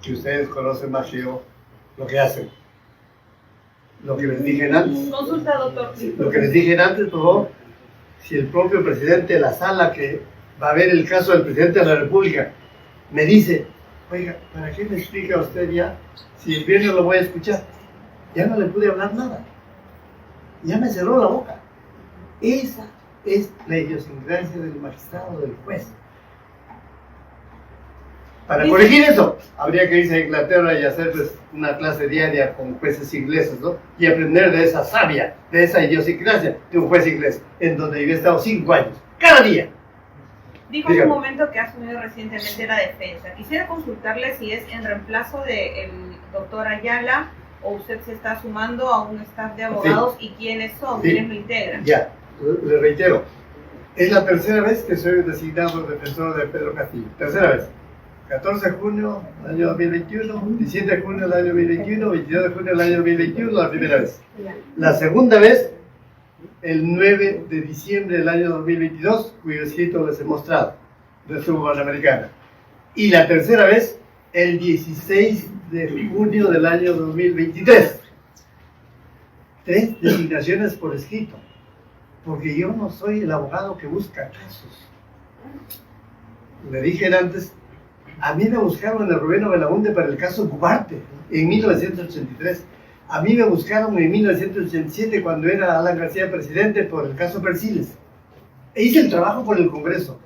que ustedes conocen más que yo, lo que hacen. Lo que les dije antes. Consulta, doctor. Lo que les dije antes, por favor, si el propio presidente de la sala que va a ver el caso del presidente de la República me dice, oiga, ¿para qué me explica usted ya? Si el viernes lo voy a escuchar. Ya no le pude hablar nada. Ya me cerró la boca. Esa es la idiosincrasia del magistrado, del juez. Para corregir eso, habría que irse a Inglaterra y hacer pues, una clase diaria con jueces ingleses, ¿no? Y aprender de esa savia, de esa idiosincrasia de un juez inglés, en donde yo he estado 5 años, cada día. Dijo en un momento que ha asumido recientemente la defensa. Quisiera consultarle si es en reemplazo del doctor Ayala o usted se está sumando a un staff de abogados y quiénes son, quiénes lo integran. Ya, le reitero, es la tercera vez que soy designado defensor de Pedro Castillo, tercera vez. 14 de junio del año 2021, 17 de junio del año 2021, 22 de junio del año 2021, la primera vez. La segunda vez, el 9 de diciembre del año 2022, cuyo escrito les he mostrado, de su Panamericana. Y la tercera vez, el 16 de junio del año 2023. 3 designaciones por escrito, porque yo no soy el abogado que busca casos. Le dije antes, A mí me buscaron en el Rubén Belaúnde para el caso Cubarte en 1983. A mí me buscaron en 1987 cuando era Alan García presidente por el caso Persiles. E hice el trabajo por el Congreso.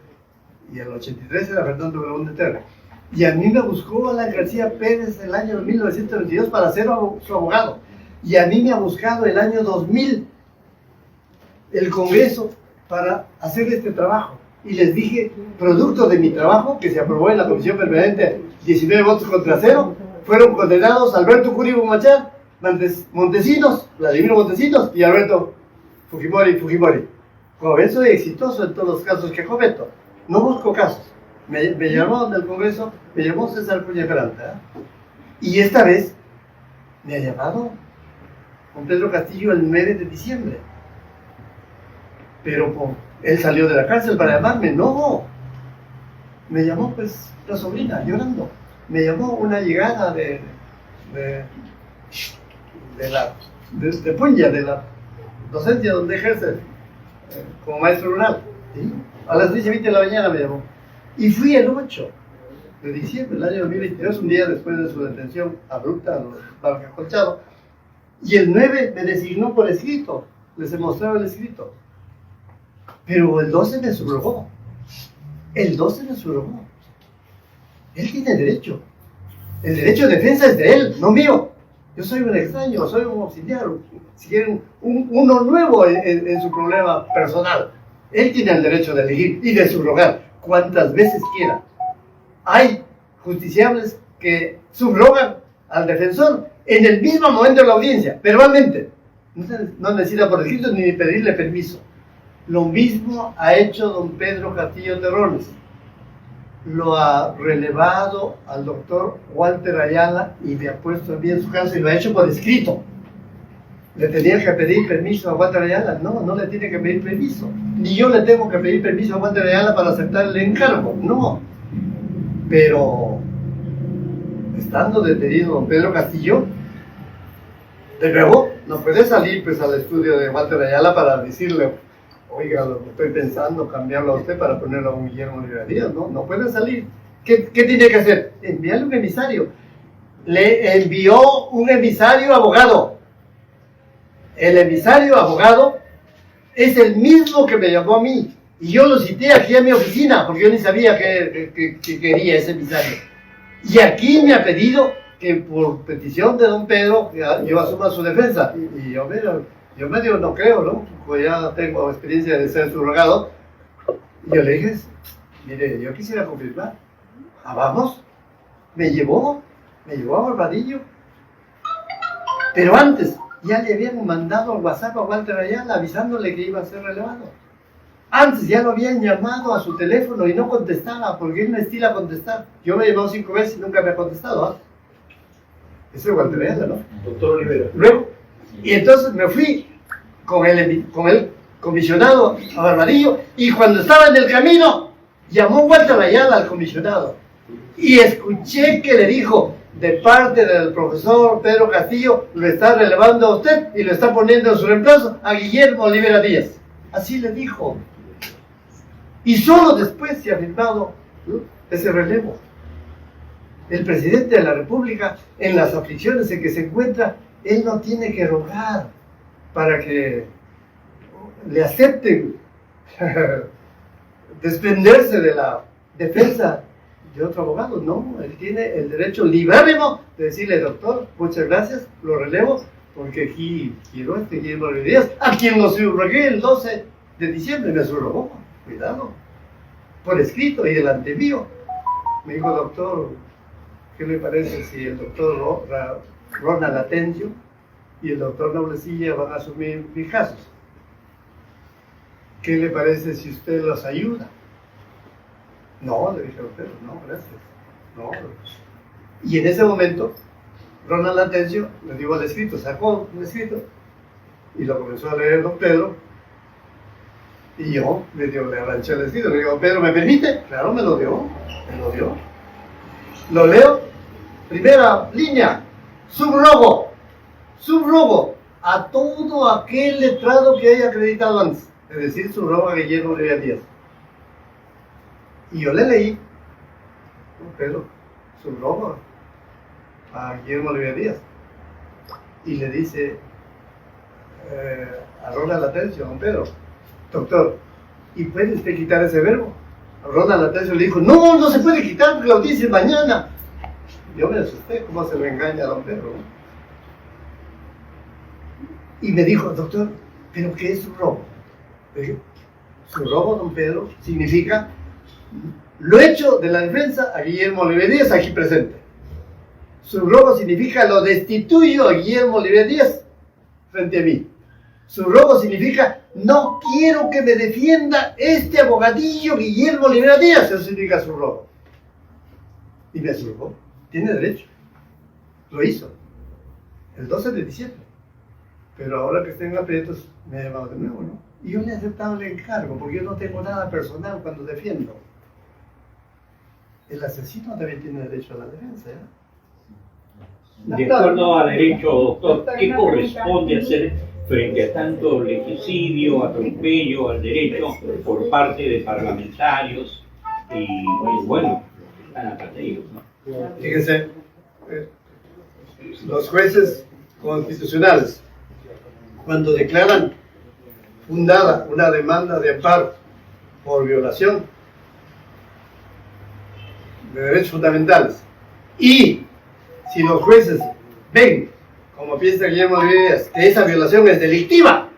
Y en el 83 era Fernando Belaúnde Terra. Y a mí me buscó Alan García Pérez el año 1922 para ser su abogado. Y a mí me ha buscado el año 2000 el Congreso para hacer este trabajo. Y les dije, producto de mi trabajo, que se aprobó en la Comisión Permanente, 19 votos contra 0, fueron condenados Alberto Curibo Machar, Montesinos, Vladimiro Montesinos y Alberto Fujimori. Como ven, soy exitoso en todos los casos que cometo. No busco casos. Me llamó del Congreso, me llamó César Cuña Peralta. Y esta vez me ha llamado con Pedro Castillo el 9 de diciembre. Pero él salió de la cárcel para llamarme. No. Me llamó pues la sobrina llorando. Me llamó una llegada de Punya, de la docencia donde ejerce como maestro rural. ¿Sí? A las 10:20 de la mañana me llamó. Y fui el 8 de diciembre del año 2022, un día después de su detención abrupta a los Barca Colchado. Y el 9 me designó por escrito. Les he mostrado el escrito. Pero el 12 me subrogó. El 12 me subrogó. Él tiene derecho. El derecho de defensa es de él, no mío. Yo soy un extraño, soy un auxiliar, si quieren, uno nuevo en su problema personal. Él tiene el derecho de elegir y de subrogar cuantas veces quiera. Hay justiciables que subrogan al defensor en el mismo momento de la audiencia, verbalmente. No necesita por escrito ni pedirle permiso. Lo mismo ha hecho don Pedro Castillo Terrones. Lo ha relevado al doctor Walter Ayala y me ha puesto a mí en su caso y lo ha hecho por escrito. ¿Le tenía que pedir permiso a Walter Ayala? No, no le tiene que pedir permiso. Ni yo le tengo que pedir permiso a Walter Ayala para aceptar el encargo, no. Pero, estando detenido don Pedro Castillo, de nuevo, no puede salir pues al estudio de Walter Ayala para decirle, oiga, lo que estoy pensando, cambiarlo a usted para ponerlo a un Guillermo Rivera Díaz, ¿no? No puede salir. ¿Qué tiene que hacer? Enviarle un emisario. Le envió un emisario abogado. El emisario abogado es el mismo que me llamó a mí. Y yo lo cité aquí a mi oficina, porque yo ni sabía que quería ese emisario. Y aquí me ha pedido que por petición de don Pedro, yo asuma su defensa. Y yo medio no creo, ¿no? Pues ya tengo experiencia de ser subrogado. Y yo le dije, mire, yo quisiera confirmar. Vamos. Me llevó a Barbadillo. Pero antes, ya le habían mandado al WhatsApp a Walter Ayala avisándole que iba a ser relevado. Antes ya lo habían llamado a su teléfono y no contestaba, porque él no estila contestar. Yo me he llamado 5 veces y nunca me ha contestado. ¿Ah? Ese es Walter Ayala, ¿no? Doctor Olivera. Luego, y entonces me fui con el comisionado a Barbadillo, y cuando estaba en el camino, llamó Walter Ayala al comisionado. Y escuché que le dijo, de parte del profesor Pedro Castillo, lo está relevando a usted y lo está poniendo en su reemplazo a Guillermo Olivera Díaz. Así le dijo. Y solo después se ha firmado, ¿no?, ese relevo. El presidente de la República, en las aflicciones en que se encuentra, él no tiene que rogar para que le acepten desprenderse de la defensa de otro abogado. No, él tiene el derecho librárrimo de decirle, doctor, muchas gracias, lo relevo, porque aquí quiero Guillermo Díaz, a quien lo subrogué el 12 de diciembre, me subrogó, cuidado, por escrito y delante mío. Me dijo, doctor, ¿qué le parece si el doctor Ronald Atencio y el doctor Noblecilla van a asumir mis casos? ¿Qué le parece si usted los ayuda? No, le dije a usted, no, gracias. No. Y en ese momento, Ronald Atencio le dio el escrito, sacó un escrito y lo comenzó a leer don Pedro. Y yo le arranché el escrito, le digo, Pedro, ¿me permite? Claro, me lo dio. Lo leo, primera línea, subrogo a todo aquel letrado que haya acreditado antes, es decir, subrogo a Guillermo Rivera Díaz. Y yo le leí don Pedro subrogó a Guillermo Oliveira Díaz y le dice, arroja la atención, don Pedro, doctor, ¿y puede usted quitar ese verbo? Ronald Atencio le dijo, no, no se puede quitar porque la audiencia es mañana. Yo me asusté, ¿cómo se lo engaña a don Pedro? Y me dijo, doctor, ¿pero qué es su robo? Le dije, su robo, don Pedro, significa lo hecho de la defensa a Guillermo Oliveira Díaz aquí presente. Su robo significa lo destituyo a Guillermo Oliveira Díaz frente a mí. Su robo significa no quiero que me defienda este abogadillo Guillermo Oliveira Díaz. Eso significa su robo. Y me surró. Tiene derecho. Lo hizo. El 12 de diciembre. Pero ahora que estoy en aprietos, me ha llamado de nuevo, ¿no? Y yo le he aceptado el encargo, porque yo no tengo nada personal cuando defiendo. El asesino también tiene derecho a la defensa, ¿eh? De acuerdo a derecho, doctor, ¿qué corresponde hacer frente a tanto legicidio, atropello al derecho por parte de parlamentarios y bueno, están apatridos, ¿no? Fíjense, los jueces constitucionales, cuando declaran fundada una demanda de amparo por violación de derechos fundamentales, y si los jueces ven, como piensa Guillermo Oliveira Díaz, que esa violación es delictiva,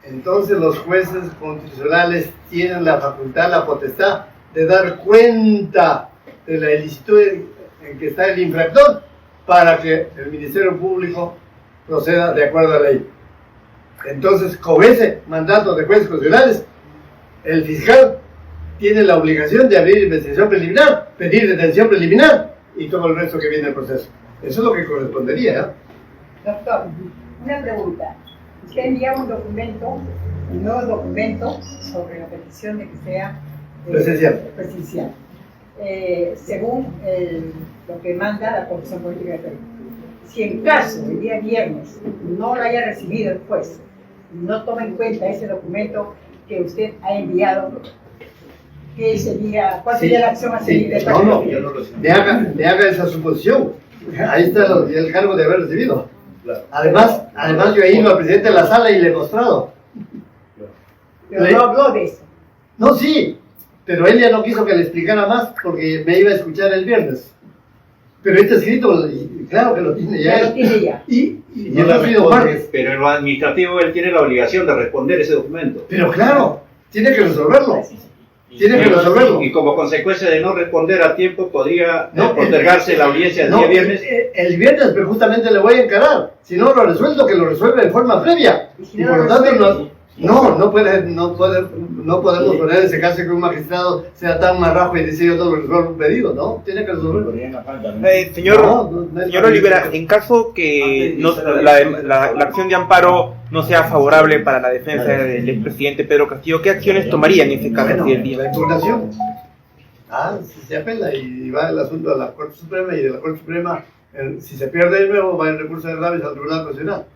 entonces los jueces constitucionales tienen la facultad, la potestad de dar cuenta de la ilicitud en que está el infractor para que el Ministerio Público proceda de acuerdo a la ley. Entonces, con ese mandato de jueces constitucionales, el fiscal tiene la obligación de abrir investigación preliminar, pedir detención preliminar y todo el resto que viene del proceso. Eso es lo que correspondería, ¿eh? Doctor, una pregunta. Usted envía un nuevo documento sobre la petición de que sea presencial. Según lo que manda la Comisión Política de Perú. Si en caso el día viernes no lo haya recibido el juez, no toma en cuenta ese documento que usted ha enviado, ¿cuál sería la acción a seguir? No, me haga esa suposición. Ahí está el cargo de haber recibido. Además yo he ido al presidente de la sala y le he mostrado. Pero no habló de eso. No, sí, pero él ya no quiso que le explicara más porque me iba a escuchar el viernes. Pero está escrito, y claro que lo tiene ya. Ya lo tiene ya. Y No no ha sido parte. pero en lo administrativo él tiene la obligación de responder ese documento. Pero claro, tiene que resolverlo. Tiene que resolverlo. Y como consecuencia de no responder a tiempo, podría No, postergarse la audiencia el día viernes. El viernes, pero justamente le voy a encarar. Si no lo resuelto, que lo resuelva de forma previa. si Y no por lo lo tanto, resuelve? no podemos poner ese caso que un magistrado sea tan marrajo y decir yo no lo resuelvo un pedido, ¿no? Tiene que resolverlo. Señor Olivera, en caso que la acción de amparo no sea favorable para la defensa del expresidente Pedro Castillo, ¿qué acciones tomaría en ese caso? Bueno, si el día? la impugnación. Si se apela y va el asunto a la Corte Suprema, y de la Corte Suprema, si se pierde de nuevo, va el recurso de graves al Tribunal Constitucional.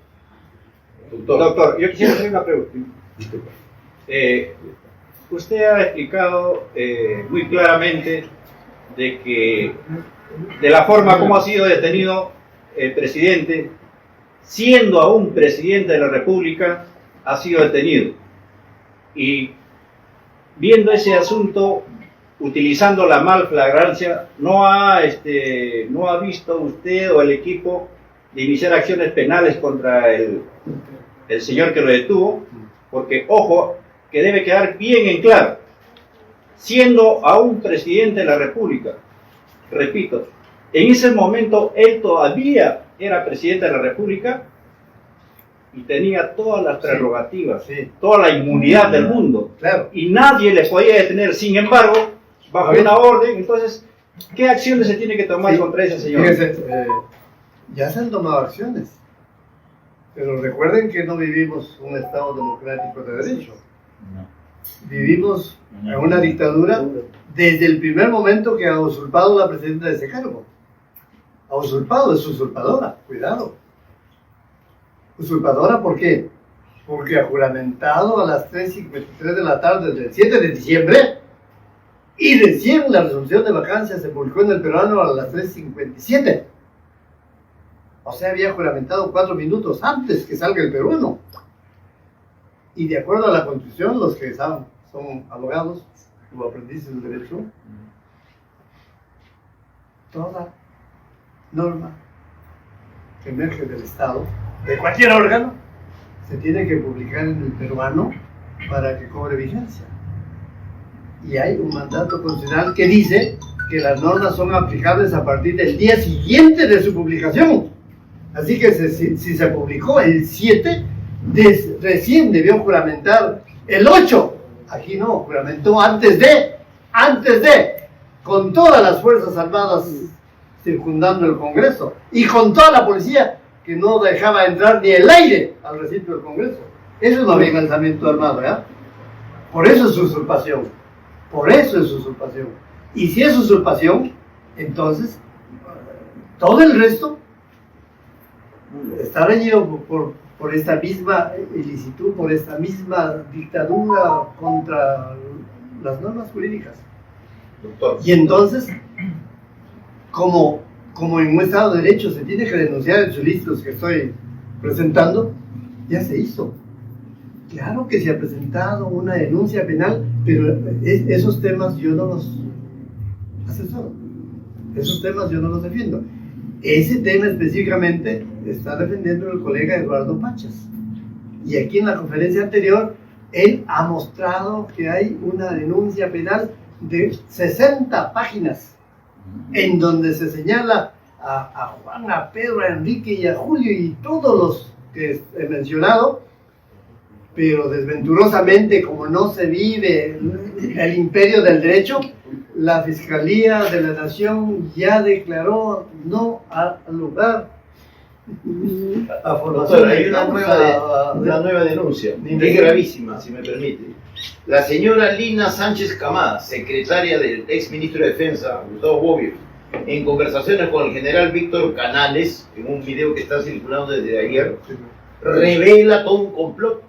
Doctor, yo quisiera hacer una pregunta. Disculpa. Usted ha explicado muy claramente de la forma como ha sido detenido el presidente, siendo aún presidente de la República, ha sido detenido. Y viendo ese asunto, utilizando la malflagrancia, ¿no ha visto usted o el equipo de iniciar acciones penales contra el señor que lo detuvo? Porque, ojo, que debe quedar bien en claro, siendo aún presidente de la República, repito, en ese momento él todavía era presidente de la República y tenía todas las prerrogativas, Sí. toda la inmunidad del mundo, Claro. y nadie le podía detener. Sin embargo, bajo una orden, entonces, ¿qué acciones se tiene que tomar Sí. contra ese señor? Fíjense, ya se han tomado acciones. Pero recuerden que no vivimos un Estado democrático de derecho. Vivimos en una dictadura desde el primer momento que ha usurpado la presidencia de ese cargo. Ha usurpado, es usurpadora, cuidado. Usurpadora, ¿por qué? Porque ha juramentado a las 3:53 de la tarde del 7 de diciembre Y recién la resolución de vacancia se publicó en el peruano a las 3:57. O sea, había juramentado 4 minutos antes que salga el peruano. Y de acuerdo a la Constitución, los que son abogados o aprendices del derecho, toda norma que emerge del Estado, de cualquier órgano, se tiene que publicar en el peruano para que cobre vigencia. Y hay un mandato constitucional que dice que las normas son aplicables a partir del día siguiente de su publicación. Así que si se publicó el 7, recién debió juramentar el 8. Aquí no, juramentó antes de, con todas las Fuerzas Armadas circundando el Congreso y con toda la policía que no dejaba entrar ni el aire al recinto del Congreso. Eso no había alzamiento armado, ¿verdad? Por eso es usurpación. Por eso es usurpación. Y si es usurpación, entonces todo el resto está reñido por esta misma ilicitud, por esta misma dictadura contra las normas jurídicas. Doctor. Y entonces, como en un Estado de Derecho se tiene que denunciar en sus listos que estoy presentando, ya se hizo. Claro que se ha presentado una denuncia penal, pero esos temas yo no los asesoro. Esos temas yo no los defiendo. Ese tema específicamente está defendiendo el colega Eduardo Pachas. Y aquí en la conferencia anterior, él ha mostrado que hay una denuncia penal de 60 páginas, en donde se señala a Juan, a Pedro, a Enrique y a Julio y todos los que he mencionado, pero desventurosamente, como no se vive el imperio del derecho, la Fiscalía de la Nación ya declaró no al lugar a formación. Doctor, hay una nueva denuncia, que es gravísima, si me permite. La señora Lina Sánchez Camada, secretaria del ex ministro de Defensa, Gustavo Bobbio, en conversaciones con el general Víctor Canales, en un video que está circulando desde ayer, revela todo un complot,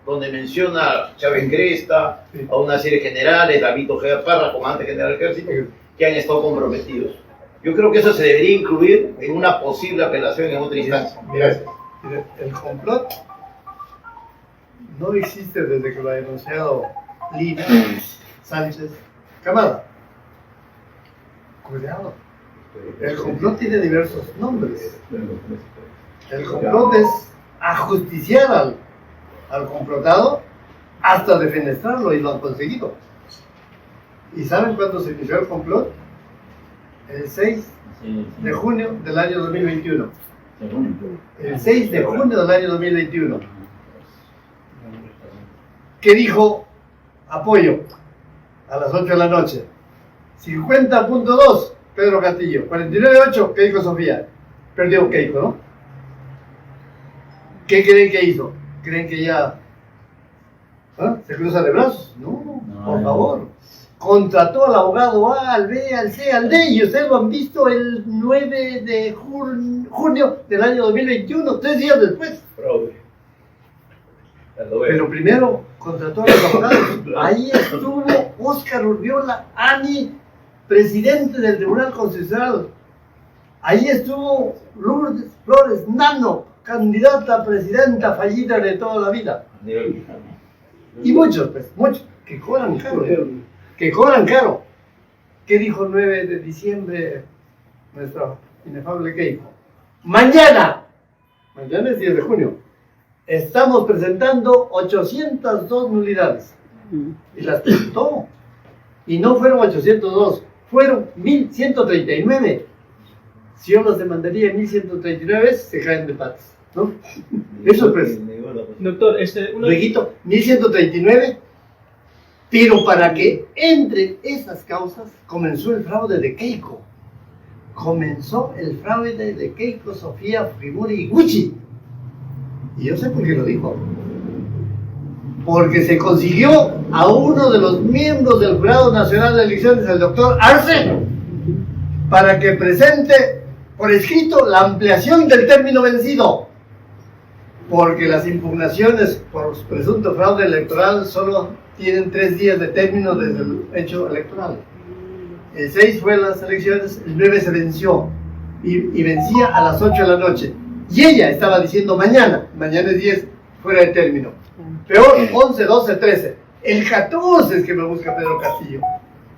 donde menciona a Chávez Cresta, a una serie de generales, David Ojeda Parra, comandante general del ejército, que han estado comprometidos. Yo creo que eso se debería incluir en una posible apelación en otra instancia. Gracias. El complot no existe desde que lo ha denunciado Lina Sánchez Camada. Cuidado. El complot tiene diversos nombres. El complot es ajusticiar al complotado hasta defenestrarlo, y lo han conseguido. ¿Y saben cuándo se inició el complot? El 6 de junio del año 2021. El 6 de junio del año 2021. ¿Qué dijo apoyo a las 8 de la noche? 50.2 Pedro Castillo, 49.8 Keiko Sofía. Perdió Keiko, ¿no? ¿Qué creen que hizo? ¿Creen que ya se cruza de brazos? No, por favor. Contrató al abogado A, al B, al C, al D, y ustedes lo han visto el 9 de junio del año 2021, 3 días después. Pero primero contrató a los abogados. Ahí estuvo Óscar Urbiola Ani, presidente del Tribunal Constitucional. Ahí estuvo Lourdes Flores Nano, candidata a presidenta fallida de toda la vida. Y muchos, pues, muchos, que cobran caro, que cobran caro. ¿Qué dijo el 9 de diciembre nuestra inefable Keiko? Mañana es 10 de junio, estamos presentando 802 nulidades. Y las presentó. Y no fueron 802, fueron 1139. Si yo los demandaría en 1139, se caen de patas, ¿no? Eso es preso. Doctor, Luego, 1139, pero para que entre esas causas comenzó el fraude de Keiko. Comenzó el fraude de Keiko, Sofía, Fujimori y Gucci. Y yo sé por qué lo dijo. Porque se consiguió a uno de los miembros del Jurado Nacional de Elecciones, el doctor Arce, para que presente por escrito la ampliación del término vencido. Porque las impugnaciones por presunto fraude electoral solo tienen 3 días de término desde el hecho electoral. El 6 fue las elecciones, el 9 se venció y vencía a las 8 de la noche. Y ella estaba diciendo mañana es 10, fuera de término. Peor, 11, 12, 13. El 14 es que me busca Pedro Castillo.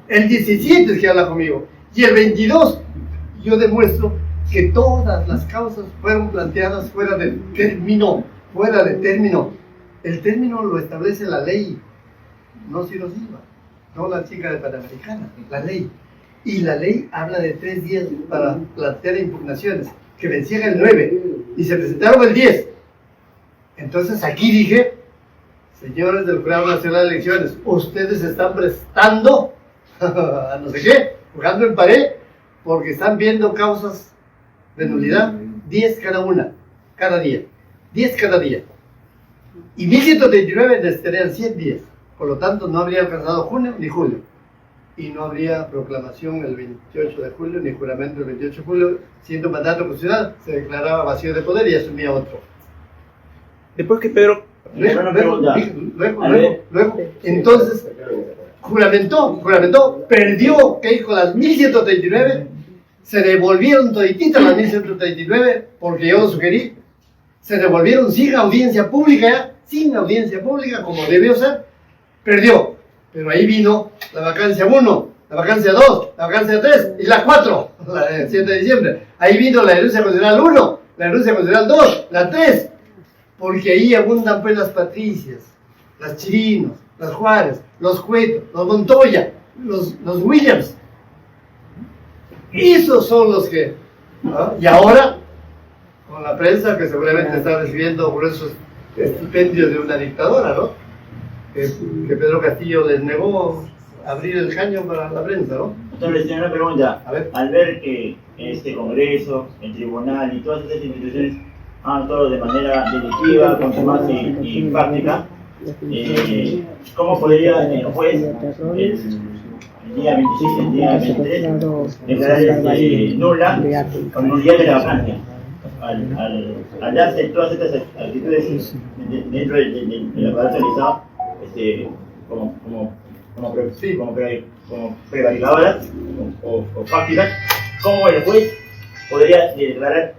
El 17 es que habla conmigo. Y el 22 yo demuestro que todas las causas fueron planteadas fuera de término. Fuera de término. El término lo establece la ley, no Ciro Silva, no la chica de Panamericana, la ley. Y la ley habla de 3 días para plantear impugnaciones, que vencían el 9 y se presentaron el 10. Entonces aquí dije, señores del Jurado Nacional de Elecciones, ustedes se están prestando a no sé qué, jugando en pared, porque están viendo causas de nulidad, 10 cada día, 10 cada día. Y 1139 necesitarían 100 días, por lo tanto no habría alcanzado junio ni julio. Y no habría proclamación el 28 de julio, ni juramento el 28 de julio, siendo mandato constitucional, se declaraba vacío de poder y asumía otro. Después que Pedro... Luego, entonces, juramentó, perdió, que con las 1139, se devolvieron todititas las 1139, porque yo lo sugerí, se devolvieron sin audiencia pública, como debió ser, perdió. Pero ahí vino la vacancia 1, la vacancia 2, la vacancia 3 y la 4, el 7 de diciembre. Ahí vino la denuncia constitucional 1, la denuncia constitucional 2, la 3, porque ahí abundan pues las Patricias, las Chirinos, las Juárez, los Cueto, los Montoya, los Williams. Esos son los que... ¿no? Y ahora, con la prensa que seguramente está recibiendo por esos estipendios de una dictadora, ¿no? Que Pedro Castillo les negó abrir el caño para la prensa, ¿no? Entonces, tengo una pregunta. A ver. Al ver que este Congreso, el Tribunal y todas estas instituciones han actuado de manera delictiva, consumaz y práctica, ¿cómo podría el juez, el día 26, el día 23, declarar nula o nulidad de la vacancia? Al darse todas estas actitudes dentro del aparato del Estado, como prevaricadoras o prácticas, ¿cómo el juez podría declarar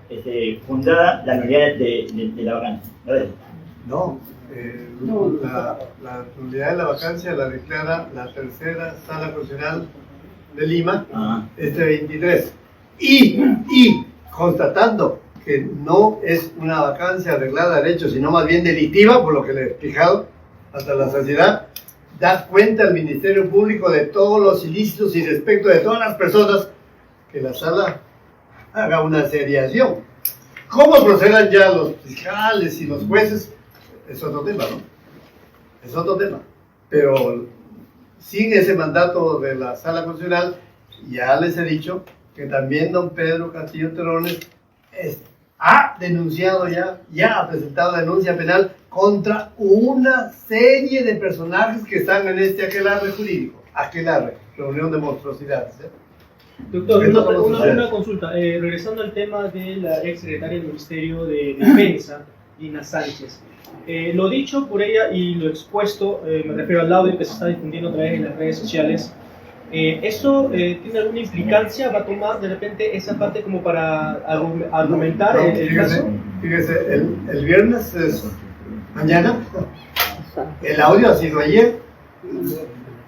fundada la nulidad de la vacancia? No, la nulidad de la vacancia la declara la tercera Sala Constitucional de Lima este 23. Y constatando que no es una vacancia arreglada de derecho, sino más bien delictiva, por lo que le he explicado hasta la saciedad, da cuenta al Ministerio Público de todos los ilícitos y respecto de todas las personas, que la sala haga una seriación. ¿Cómo procedan ya los fiscales y los jueces? Es otro tema, ¿no? Es otro tema. Pero sin ese mandato de la Sala Constitucional, ya les he dicho que también don Pedro Castillo Terrones ha denunciado ya ha presentado denuncia penal contra una serie de personajes que están en este aquelarre jurídico. Aquelarre, reunión de monstruosidades. Doctor, una consulta. Regresando al tema de la ex secretaria del Ministerio de Defensa, Gina Sánchez. Lo dicho por ella y lo expuesto, me refiero al audio que se está difundiendo a través de las redes sociales. ¿Eso tiene alguna implicancia? ¿Va a tomar de repente esa parte como para argumentar el caso? Fíjese, el viernes es mañana, el audio ha sido ayer,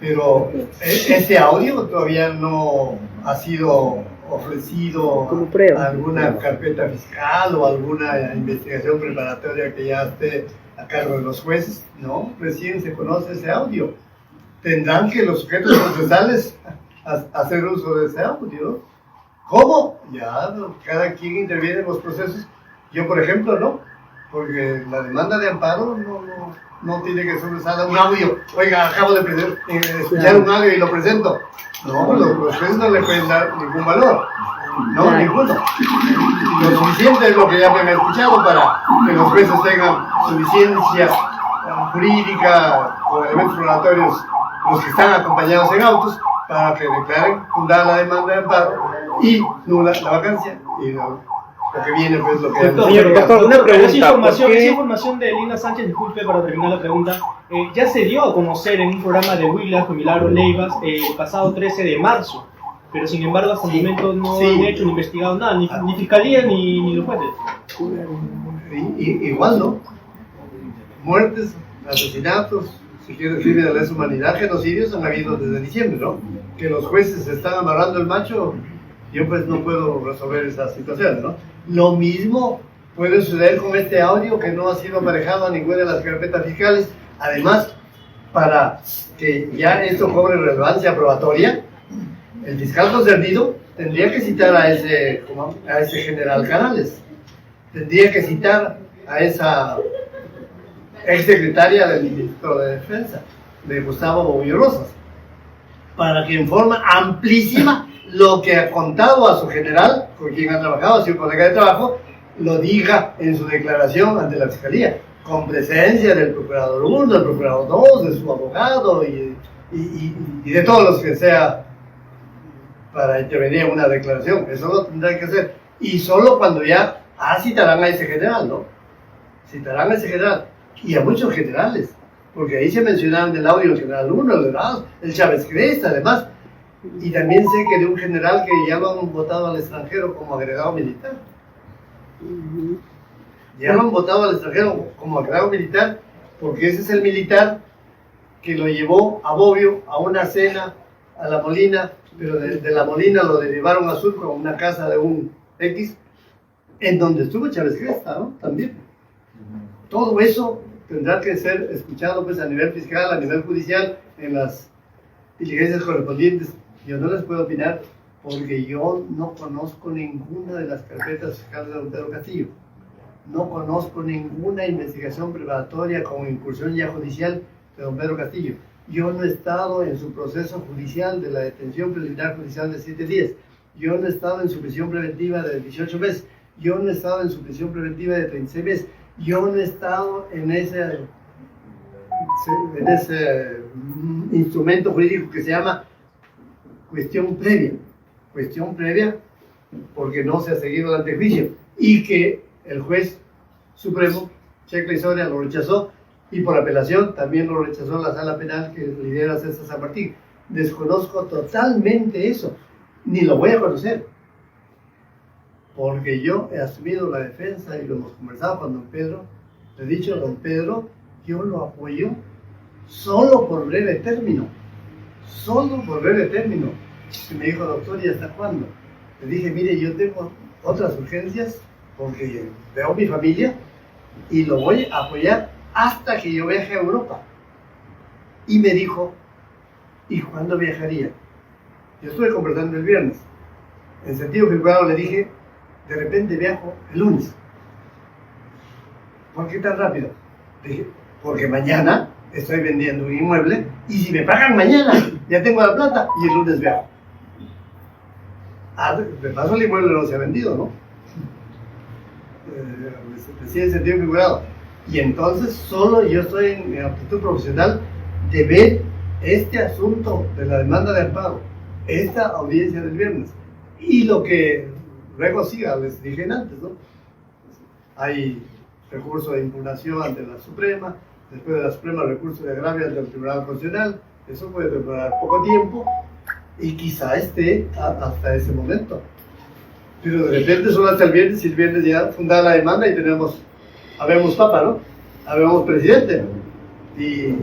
pero este audio todavía no ha sido ofrecido a alguna carpeta fiscal o alguna investigación preparatoria que ya esté a cargo de los jueces. No, recién se conoce ese audio. Tendrán que los sujetos procesales hacer uso de ese audio. ¿Cómo? Ya, cada quien interviene en los procesos. Yo, por ejemplo, no, porque la demanda de amparo no tiene que sobresalir un audio. Oiga, acabo de escuchar un audio y lo presento. No, los jueces no le pueden dar ningún valor. No, ninguno. Lo suficiente es lo que ya me han escuchado para que los jueces tengan suficiencia jurídica o elementos probatorios, los que están acompañados en autos, para que declaren fundada la demanda de amparo y nula la vacancia. Y lo que viene, pues lo que... Señor doctor, una pregunta. Esa información de Lina Sánchez, disculpe para terminar la pregunta, ya se dio a conocer en un programa de Willas con Milagro Leivas el pasado 13 de marzo, pero sin embargo hasta el momento no han hecho ni investigado nada, ni fiscalía ni los jueces. Igual, ¿no? Muertes, asesinatos, si quieres decir de lesa humanidad, genocidios han habido desde diciembre, ¿no? Que los jueces están amarrando el macho, yo pues no puedo resolver esa situación, ¿no? Lo mismo puede suceder con este audio que no ha sido aparejado a ninguna de las carpetas fiscales. Además, para que ya esto cobre relevancia probatoria, el fiscal concernido tendría que citar a ese general Canales, tendría que citar a esa exsecretaria del ministro de Defensa, de Gustavo Bobillo Rosas, para que en forma amplísima lo que ha contado a su general, con quien ha trabajado, a su colega de trabajo, lo diga en su declaración ante la Fiscalía, con presencia del Procurador 1, del Procurador 2, de su abogado y de todos los que sea para intervenir en una declaración. Eso lo tendrán que hacer. Y solo cuando ya citarán a ese general, ¿no? Citarán a ese general y a muchos generales, porque ahí se mencionaban del audio el general 1, el Chávez Cresta, además. Y también sé que de un general que ya lo han votado al extranjero como agregado militar. Ya lo han votado al extranjero como agregado militar, porque ese es el militar que lo llevó a Bobbio a una cena a La Molina, pero de La Molina lo derivaron a Surco, a una casa de un X, en donde estuvo Chávez Cresta, ¿no? También. Todo eso tendrá que ser escuchado pues a nivel fiscal, a nivel judicial, en las diligencias correspondientes. Yo no les puedo opinar porque yo no conozco ninguna de las carpetas fiscales de don Pedro Castillo. No conozco ninguna investigación preparatoria con incursión ya judicial de don Pedro Castillo. Yo no he estado en su proceso judicial de la detención preliminar judicial de 7 días. Yo no he estado en su prisión preventiva de 18 meses. Yo no he estado en su prisión preventiva de 36 meses. Yo no he estado en ese instrumento jurídico que se llama cuestión previa, porque no se ha seguido el antejuicio, y que el juez supremo, Checa y Soria, lo rechazó, y por apelación también lo rechazó la sala penal que lidera César San Martín. Desconozco totalmente eso, ni lo voy a conocer, porque yo he asumido la defensa y lo hemos conversado con don Pedro. Le he dicho a don Pedro, yo lo apoyo solo por breve término. Y me dijo, doctor, ¿y hasta cuándo? Le dije, mire, yo tengo otras urgencias porque veo mi familia y lo voy a apoyar hasta que yo viaje a Europa. Y me dijo, ¿y cuándo viajaría? Yo estuve conversando el viernes. En sentido figurado le dije, de repente viajo el lunes. ¿Por qué tan rápido? Le dije, porque mañana estoy vendiendo un inmueble y si me pagan mañana, ya tengo la plata y el lunes viajo. De paso el inmueble no se ha vendido, ¿no? Decía en sentido figurado. Y entonces solo yo estoy en mi aptitud profesional de ver este asunto de la demanda de amparo, esta audiencia del viernes. Y lo que luego siga, les dije antes, ¿no? Hay recurso de impugnación ante la Suprema, después de la Suprema recurso de agravio ante el Tribunal Constitucional. Eso puede demorar poco tiempo y quizá esté hasta ese momento. Pero de repente solo hasta el viernes, y el viernes ya fundada la demanda y habemos papa, ¿no? Habemos presidente. Y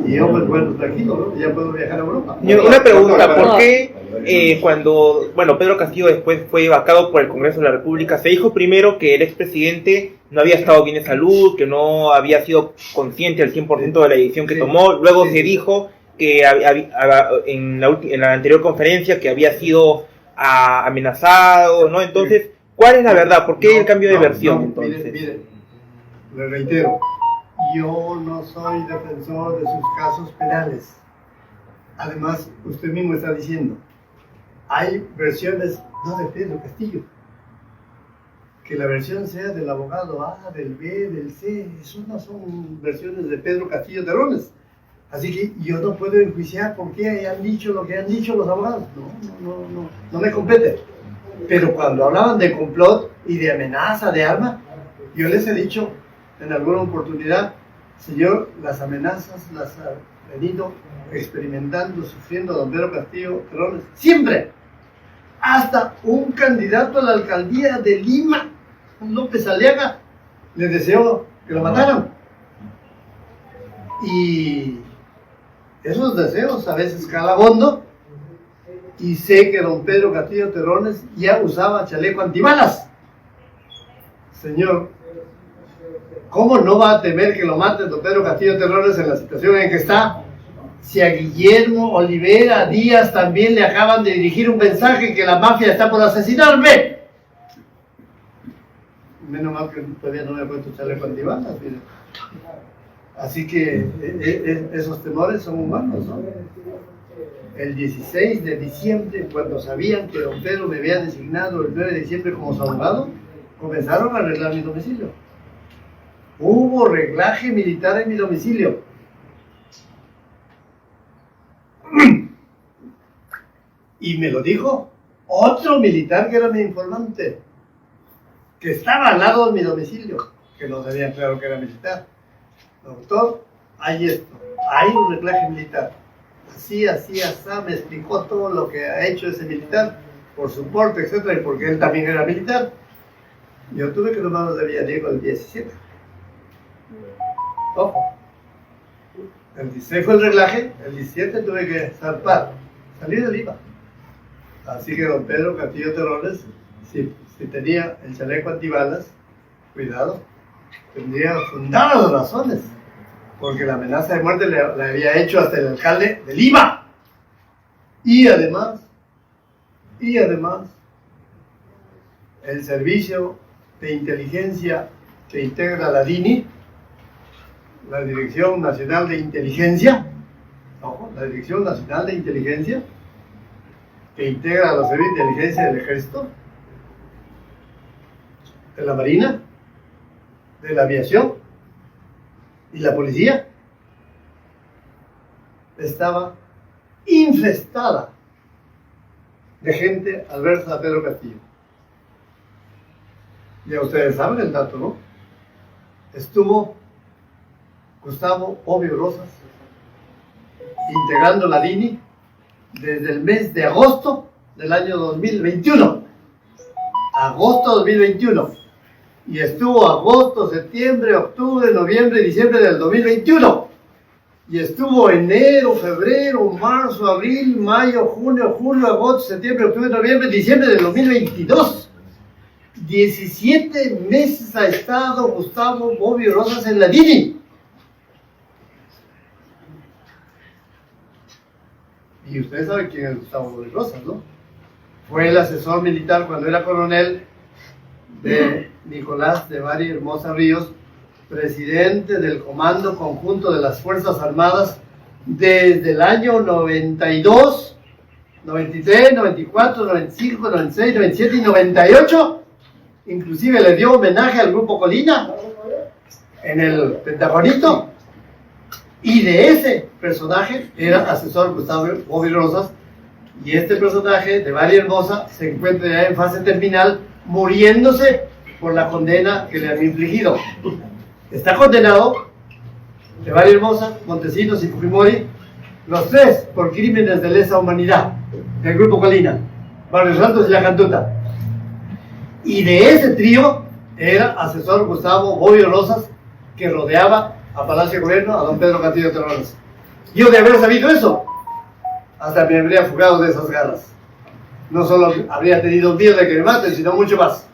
yo, pues bueno, tranquilo, ¿no? Ya puedo viajar a Europa. Una pregunta, ¿por qué cuando, Pedro Castillo después fue vacado por el Congreso de la República, se dijo primero que el expresidente no había estado bien de salud, que no había sido consciente al 100% de la decisión que tomó, luego se dijo que en la anterior conferencia que había sido amenazado, ¿no? Entonces, ¿cuál es la verdad? ¿Por qué el cambio de versión, entonces? Mire, le reitero, yo no soy defensor de sus casos penales. Además, usted mismo está diciendo, hay versiones, no de Pedro Castillo, que la versión sea del abogado A, del B, del C, eso no son versiones de Pedro Castillo Terrones. Así que yo no puedo enjuiciar por qué han dicho lo que han dicho los abogados. No me compete. Pero cuando hablaban de complot y de amenaza de arma, yo les he dicho en alguna oportunidad, señor, las amenazas las ha venido experimentando, sufriendo don Pedro Castillo Terrones, siempre. Hasta un candidato a la alcaldía de Lima, López Aliaga, le deseó que lo mataran. Y esos deseos a veces calan hondo, y sé que don Pedro Castillo Terrones ya usaba chaleco antibalas. Señor, ¿cómo no va a temer que lo mate don Pedro Castillo Terrones en la situación en que está? Si a Guillermo Olivera Díaz también le acaban de dirigir un mensaje que la mafia está por asesinarme. Menos mal que todavía no me he puesto chaleco antibalas, mire. Así que esos temores son humanos, ¿no? El 16 de diciembre, cuando sabían que don Pedro me había designado el 9 de diciembre como su abogado, comenzaron a arreglar mi domicilio. Hubo reglaje militar en mi domicilio. Y me lo dijo otro militar que era mi informante, que estaba al lado de mi domicilio, que no sabía claro que era militar. Doctor, hay esto, hay un reglaje militar. Así, me explicó todo lo que ha hecho ese militar, por su porte, etcétera, y porque él también era militar. Yo tuve que tomarlo de Villadiego el 17. Ojo. El 16 fue el reglaje, el 17 tuve que zarpar, salir de Lima. Así que don Pedro Castillo Terrones, si tenía el chaleco antibalas, cuidado, tendría fundadas razones, porque la amenaza de muerte le había hecho hasta el alcalde de Lima. Y además, el servicio de inteligencia que integra la DINI, la Dirección Nacional de Inteligencia, la Dirección Nacional de Inteligencia, que integra los servicios de inteligencia del Ejército, de la Marina, de la Aviación y la Policía, estaba infestada de gente adversa a Pedro Castillo. Ya ustedes saben el dato, ¿no? Estuvo Gustavo Obio Rosas integrando la DINI desde el mes de agosto del año 2021. Agosto 2021. Y estuvo agosto, septiembre, octubre, noviembre, diciembre del 2021. Y estuvo enero, febrero, marzo, abril, mayo, junio, julio, agosto, septiembre, octubre, noviembre, diciembre del 2022. 17 meses ha estado Gustavo Obio Rosas en la DINI. Y ustedes saben quién es Gustavo Obio Rosas, ¿no? Fue el asesor militar cuando era coronel de Nicolás de Bari Hermosa Ríos, presidente del Comando Conjunto de las Fuerzas Armadas desde el año 92, 93, 94, 95, 96, 97 y 98. Inclusive le dio homenaje al Grupo Colina en el Pentagonito. Y de ese personaje era asesor Gustavo Obio Rosas. Y este personaje de Bari Hermosa se encuentra ya en fase terminal, muriéndose por la condena que le han infligido. Está condenado de Bari Hermosa, Montesinos y Fujimori, los tres por crímenes de lesa humanidad del Grupo Colina, Barrios Santos y La Cantuta. Y de ese trío era asesor Gustavo Obio Rosas, que rodeaba a Palacio de Gobierno a don Pedro Castillo Terrones. Yo de haber sabido eso, hasta me habría fugado de esas garras. No solo habría tenido miedo de que me maten, sino mucho más.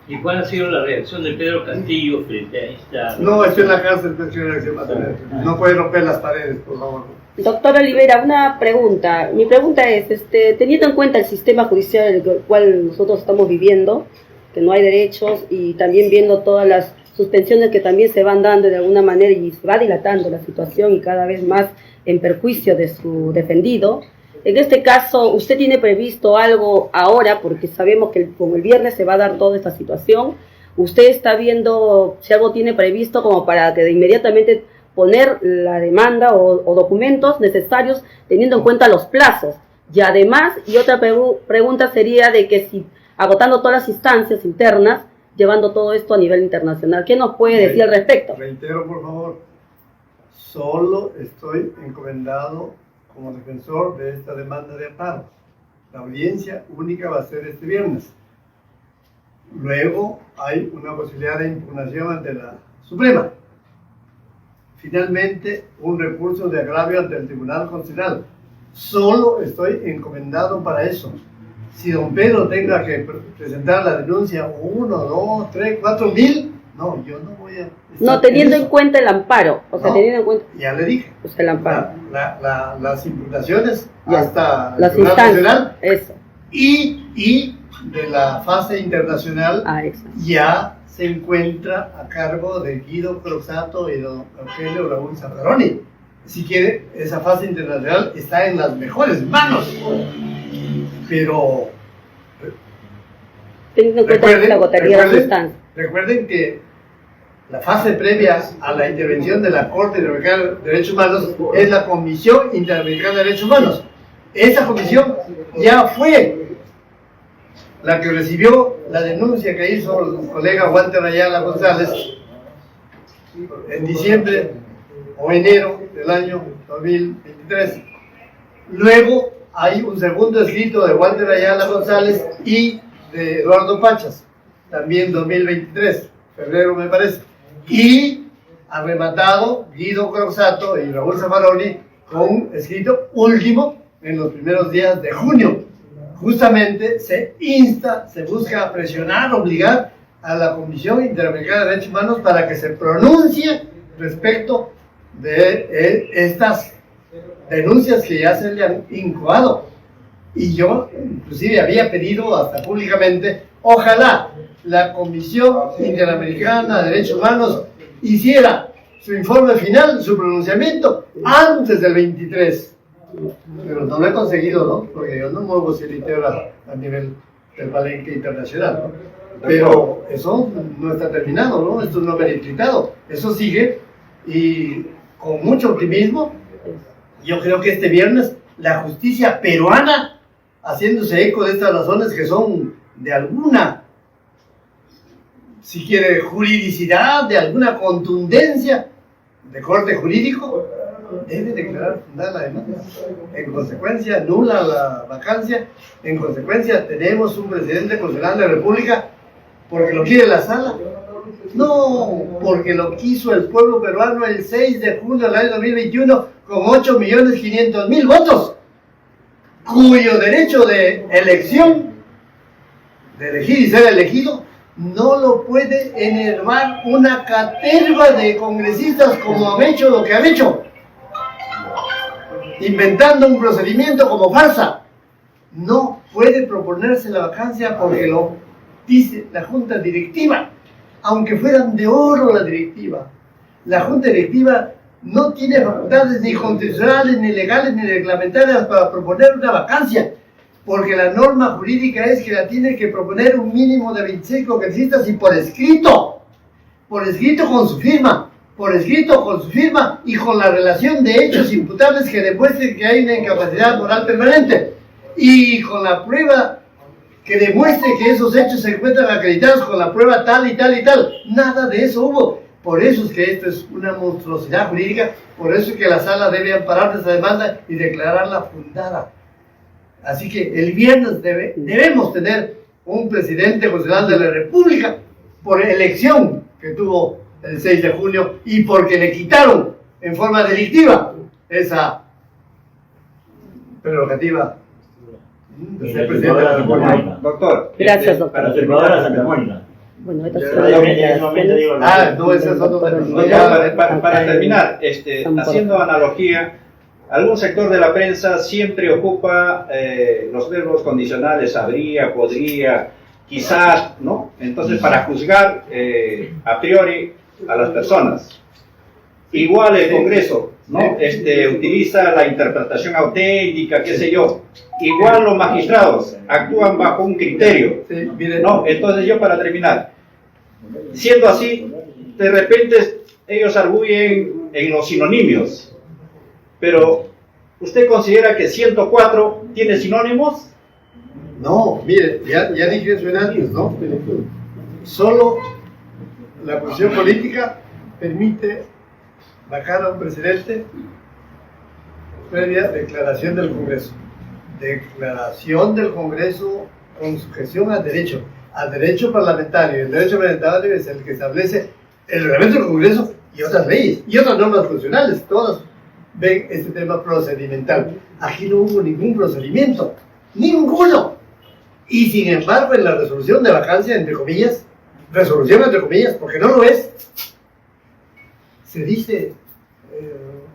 ¿Y cuál ha sido la reacción de Pedro Castillo frente a esta...? No, estoy en la cárcel, pues, ¿qué reacción va a tener? No puede romper las paredes, por favor. Doctor Olivera, una pregunta. Mi pregunta es, teniendo en cuenta el sistema judicial en el cual nosotros estamos viviendo, que no hay derechos, y también viendo todas las suspensiones que también se van dando de alguna manera y se va dilatando la situación y cada vez más en perjuicio de su defendido, en este caso, ¿usted tiene previsto algo ahora? Porque sabemos que como el viernes se va a dar toda esta situación. ¿Usted está viendo si algo tiene previsto como para que de inmediatamente poner la demanda o documentos necesarios teniendo en cuenta los plazos? Y además, y otra pregunta sería de que si agotando todas las instancias internas, llevando todo esto a nivel internacional. ¿Qué nos puede decir al respecto? Reitero, por favor, solo estoy encomendado como defensor de esta demanda de amparo. La audiencia única va a ser este viernes. Luego hay una posibilidad de impugnación ante la Suprema. Finalmente, un recurso de agravio ante el Tribunal Constitucional. Solo estoy encomendado para eso. Si don Pedro tenga que presentar la denuncia 1, 2, 3, 4 mil, no, yo no voy a... No, teniendo en cuenta el amparo, o sea, no, teniendo en cuenta... Ya le dije. Pues el amparo. Las impugnaciones Ya, hasta las el Tribunal Constitucional eso. y de la fase internacional Eso. ya se encuentra a cargo de Guido Croxatto y don Eugenio Raúl Zaffaroni. Si quiere, esa fase internacional está en las mejores manos. Pero teniendo en cuenta que la agotaría las instancias. recuerden que la fase previa a la intervención de la Corte Interamericana de Derechos Humanos es la Comisión Interamericana de Derechos Humanos. Esa comisión ya fue la que recibió la denuncia que hizo el colega Walter Ayala González en diciembre o enero del año 2023. Luego hay un segundo escrito de Walter Ayala González y de Eduardo Pachas, también 2023, febrero me parece. Y ha rematado Guido Croxatto y Raúl Zaffaroni con un escrito último en los primeros días de junio. Justamente se busca presionar, obligar a la Comisión Interamericana de Derechos Humanos para que se pronuncie respecto de estas denuncias que ya se le han incoado. Y yo inclusive había pedido hasta públicamente, ojalá la Comisión Interamericana de Derechos Humanos hiciera su informe final, su pronunciamiento, antes del 23. Pero no lo he conseguido, ¿no? Porque yo no muevo silitera a nivel del palenque internacional, ¿no? Pero eso no está terminado, ¿no? Esto no ha verificado. Eso sigue y con mucho optimismo yo creo que este viernes la justicia peruana, haciéndose eco de estas razones que son de alguna, si quiere, juridicidad, de alguna contundencia de corte jurídico, debe declarar fundada la demanda. En consecuencia, nula la vacancia. En consecuencia, tenemos un presidente constitucional de la República porque lo quiere la sala. No, porque lo quiso el pueblo peruano el 6 de junio del año 2021 con 8.500.000 votos, cuyo derecho de elección, de elegir y ser elegido, no lo puede enervar una caterva de congresistas como han hecho lo que han hecho, inventando un procedimiento como farsa. No puede proponerse la vacancia porque lo dice la Junta Directiva, aunque fueran de oro la directiva. La Junta Directiva no tiene facultades ni constitucionales, ni legales, ni reglamentarias para proponer una vacancia, porque la norma jurídica es que la tiene que proponer un mínimo de 26 congresistas y por escrito con su firma, y con la relación de hechos imputables que demuestren que hay una incapacidad moral permanente, y con la prueba que demuestre que esos hechos se encuentran acreditados con la prueba tal y tal y tal. Nada de eso hubo. Por eso es que esto es una monstruosidad jurídica, por eso es que la sala debe amparar esa demanda y declararla fundada. Así que el viernes debemos tener un presidente constitucional de la República por elección que tuvo el 6 de junio y porque le quitaron en forma delictiva esa prerrogativa de ser presidente de la República. Doctor. Gracias, doctor. Para Salvador Santa Mónica. Bueno, esto No, ese es otro tema. No, ya, para terminar, haciendo analogía, algún sector de la prensa siempre ocupa los verbos condicionales, habría, podría, quizás, ¿no? Entonces, para juzgar a priori a las personas. Igual el Congreso, ¿no? Utiliza la interpretación auténtica, qué sé yo. Igual los magistrados actúan bajo un criterio, ¿no? Entonces, yo para terminar, siendo así, de repente ellos arguyen en los sinónimos, pero ¿usted considera que 104 tiene sinónimos? No, mire, ya dije eso antes, ¿no? Solo la posición política permite bajar a un presidente previa declaración del Congreso. Declaración del Congreso con sujeción al derecho parlamentario. El derecho parlamentario es el que establece el reglamento del Congreso y otras leyes y otras normas constitucionales. Todas ven este tema procedimental. Aquí no hubo ningún procedimiento, ninguno. Y sin embargo, en la resolución de vacancia, entre comillas, resolución entre comillas, porque no lo es, se dice,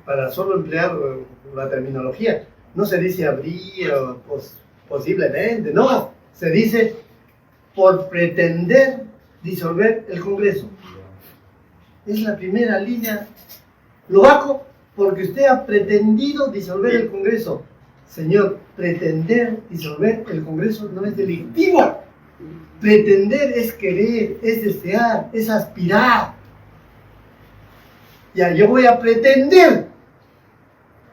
para solo emplear la terminología, no se dice habría, posiblemente, no, se dice por pretender disolver el Congreso. Es la primera línea. Lo hago porque usted ha pretendido disolver el Congreso. Señor, pretender disolver el Congreso no es delictivo. Pretender es querer, es desear, es aspirar. Ya, yo voy a pretender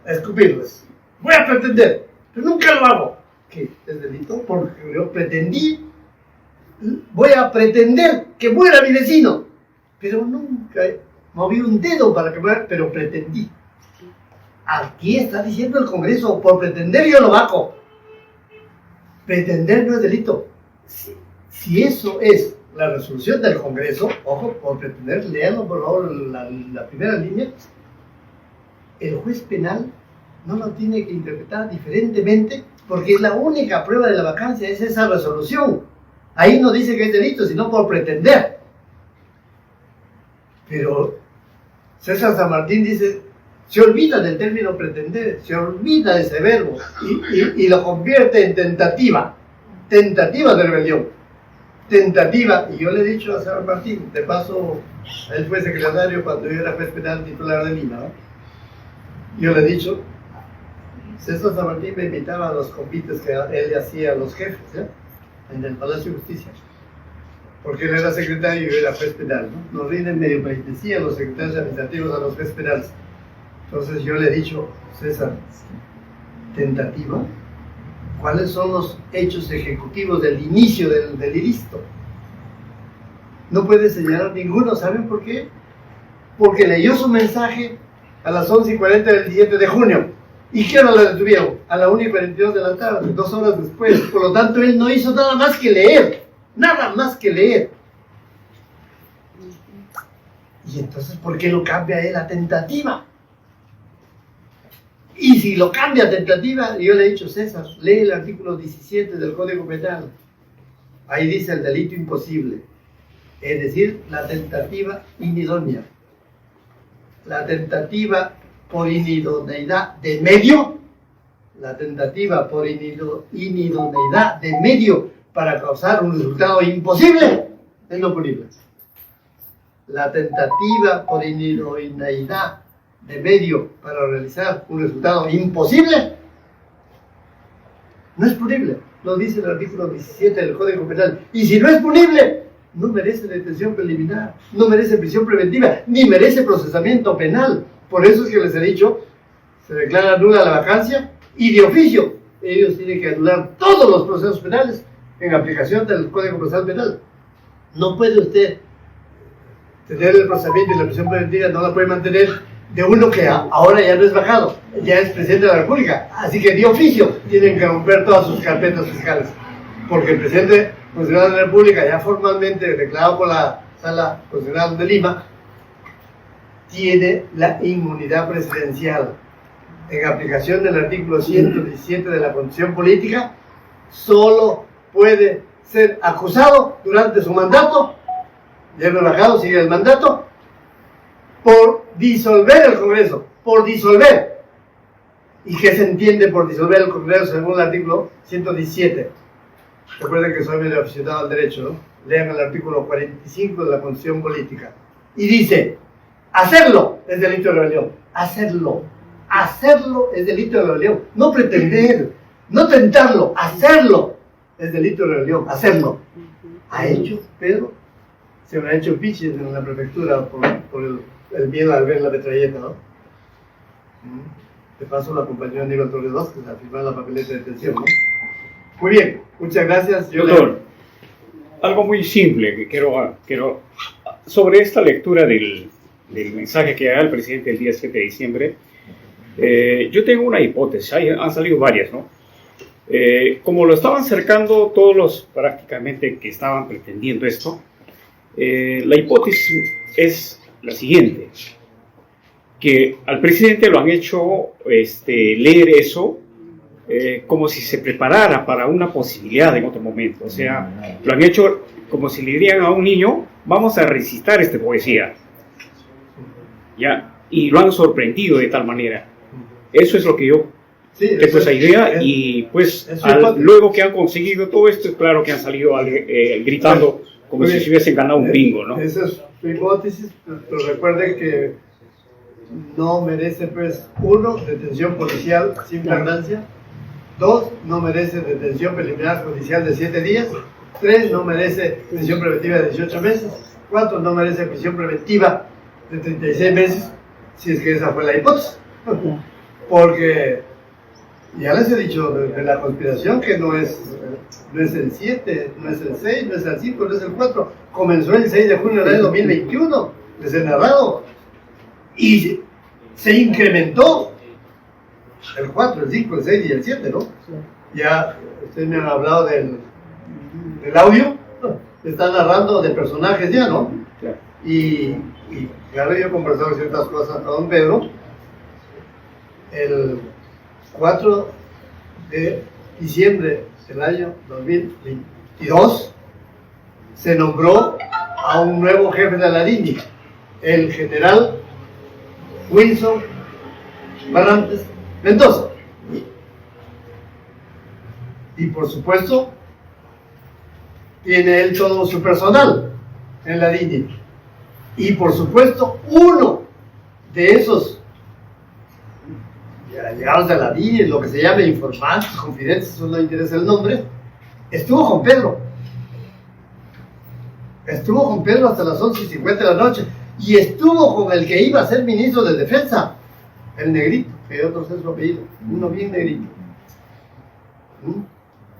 escupirles. Voy a pretender, pero nunca lo hago. ¿Qué? ¿Es delito? Porque yo pretendí. Voy a pretender que muera mi vecino, pero nunca moví un dedo para que muera, pero pretendí. Aquí está diciendo el Congreso, por pretender yo lo hago. Pretender no es delito. Si eso es la resolución del Congreso, ojo, por pretender, léanlo por favor la primera línea, el juez penal no lo tiene que interpretar diferentemente porque es la única prueba de la vacancia, es esa resolución. Ahí no dice que es delito, sino por pretender. Pero César San Martín dice, se olvida del término pretender, se olvida de ese verbo y lo convierte en tentativa de rebelión. Tentativa, y yo le he dicho a San Martín, de paso, él fue secretario cuando yo era juez penal titular de Lima, ¿no? Yo le he dicho, César San Martín me invitaba a los convites que él hacía a los jefes, ¿eh? En el Palacio de Justicia, porque él era secretario y yo era juez penal, ¿no? Nos rinden medio penitencia los secretarios administrativos a los jueces penales. Entonces yo le he dicho, César, tentativa, ¿cuáles son los hechos ejecutivos del inicio del ilícito? No puede señalar ninguno, ¿saben por qué? Porque leyó su mensaje a las 11:40 del 17 de junio. ¿Y qué hora la detuvieron? A la 1:42 de la tarde, 2 horas después. Por lo tanto, él no hizo nada más que leer. Nada más que leer. Y entonces, ¿por qué lo cambia él a tentativa? Y si lo cambia a tentativa, yo le he dicho, César, lee el artículo 17 del Código Penal. Ahí dice el delito imposible. Es decir, la tentativa inidónea. La tentativa por inidoneidad de medio, la tentativa por inidoneidad de medio para causar un resultado imposible es no punible. La tentativa por inidoneidad de medio para realizar un resultado imposible no es punible, lo dice el artículo 17 del Código Penal. Y si no es punible, no merece detención preliminar, no merece prisión preventiva, ni merece procesamiento penal. Por eso es que les he dicho, se declara nula la vacancia y de oficio ellos tienen que anular todos los procesos penales en aplicación del Código Procesal Penal. No puede usted tener el procesamiento y la prisión preventiva, no la puede mantener de uno que ahora ya no es vacado, ya es presidente de la República. Así que de oficio tienen que romper todas sus carpetas fiscales, porque el presidente constitucional de la República, ya formalmente declarado por la Sala Constitucional de Lima, tiene la inmunidad presidencial. En aplicación del artículo 117 de la Constitución Política, solo puede ser acusado durante su mandato, ya no bajado, sigue el mandato, por disolver el Congreso, por disolver. ¿Y qué se entiende por disolver el Congreso según el artículo 117? Recuerden que soy medio aficionado al derecho, ¿no? Lean el artículo 45 de la Constitución Política. Y dice, hacerlo es delito de rebelión. Hacerlo es delito de rebelión. No pretender, no tentarlo, hacerlo es delito de rebelión. Hacerlo. ¿Ha hecho Pedro? Se me ha hecho piches en la prefectura por el miedo al ver la metralleta, ¿no? De paso, la compañía Aníbal Torres II, que se firmó la papeleta de detención, ¿no? Muy bien, muchas gracias. Doctor, algo muy simple que quiero sobre esta lectura del mensaje que haga el presidente el día 7 de diciembre. Yo tengo una hipótesis, han salido varias, ¿no? Como lo estaban cercando todos los prácticamente que estaban pretendiendo esto, la hipótesis es la siguiente, que al presidente lo han hecho leer eso como si se preparara para una posibilidad en otro momento. O sea, lo han hecho como si le dirían a un niño, vamos a recitar esta poesía. ¿Ya? Y lo han sorprendido de tal manera. Eso es lo que yo tengo esa idea. Y pues luego que han conseguido todo esto, es claro que han salido gritando como si se hubiesen ganado un bingo, ¿no? Esa es su hipótesis, pero recuerden que no merece, pues, 1, detención policial sin flagrancia; 2, no merece detención preliminar judicial de 7 días; 3, no merece prisión preventiva de 18 meses; 4, no merece prisión preventiva de 36 meses, si es que esa fue la hipótesis. Porque ya les he dicho de la conspiración que no es el 7, no es el 6, no es el 5, no es el 4. Comenzó el 6 de junio del 2021, les he narrado, y se incrementó el 4, el 5, el 6 y el 7, ¿no? Ya ustedes me han hablado del audio, están narrando de personajes ya, ¿no? Y claro, yo he conversado ciertas cosas con don Pedro. El 4 de diciembre del año 2022 se nombró a un nuevo jefe de la DINI, el general Wilson Barrantes Mendoza. Y por supuesto, tiene él todo su personal en la DINI. Y por supuesto, uno de esos llegados a la DINI, lo que se llama informantes, confidentes, eso no interesa el nombre, estuvo con Pedro. Estuvo con Pedro hasta las 11:50 de la noche. Y estuvo con el que iba a ser ministro de Defensa, el negrito, que otro es su apellido, uno bien negrito.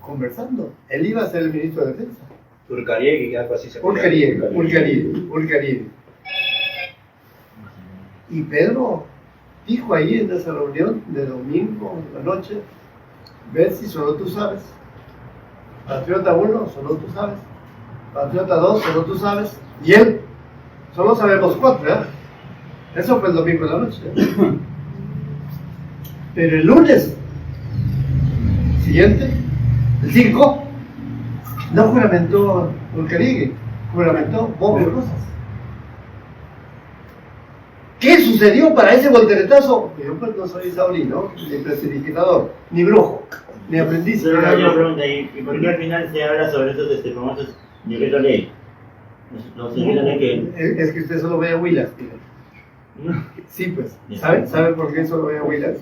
Conversando. Él iba a ser el ministro de Defensa. Urcariegui, algo así se llama. Urcariegui. Y Pedro dijo ahí en esa reunión de domingo en la noche, ves si solo tú sabes. Patriota 1, solo tú sabes. Patriota 2, solo tú sabes. Y él, solo sabemos 4, ¿verdad? Eso fue el domingo en la noche. Pero el lunes siguiente, el 5, no juramentó Urcariegui, juramentó Bob Rosas. ¿Qué sucedió para ese volteretazo? Yo pues no soy Sauli, ¿no? Ni prestidigitador, ni brujo, ni aprendiz. Pero hay una pregunta, ¿y por qué al final se habla sobre esos famosos decretos ley? No se entiende que... Es que usted solo ve a Willas. Sí, pues. ¿Sabe por qué solo ve a Willas?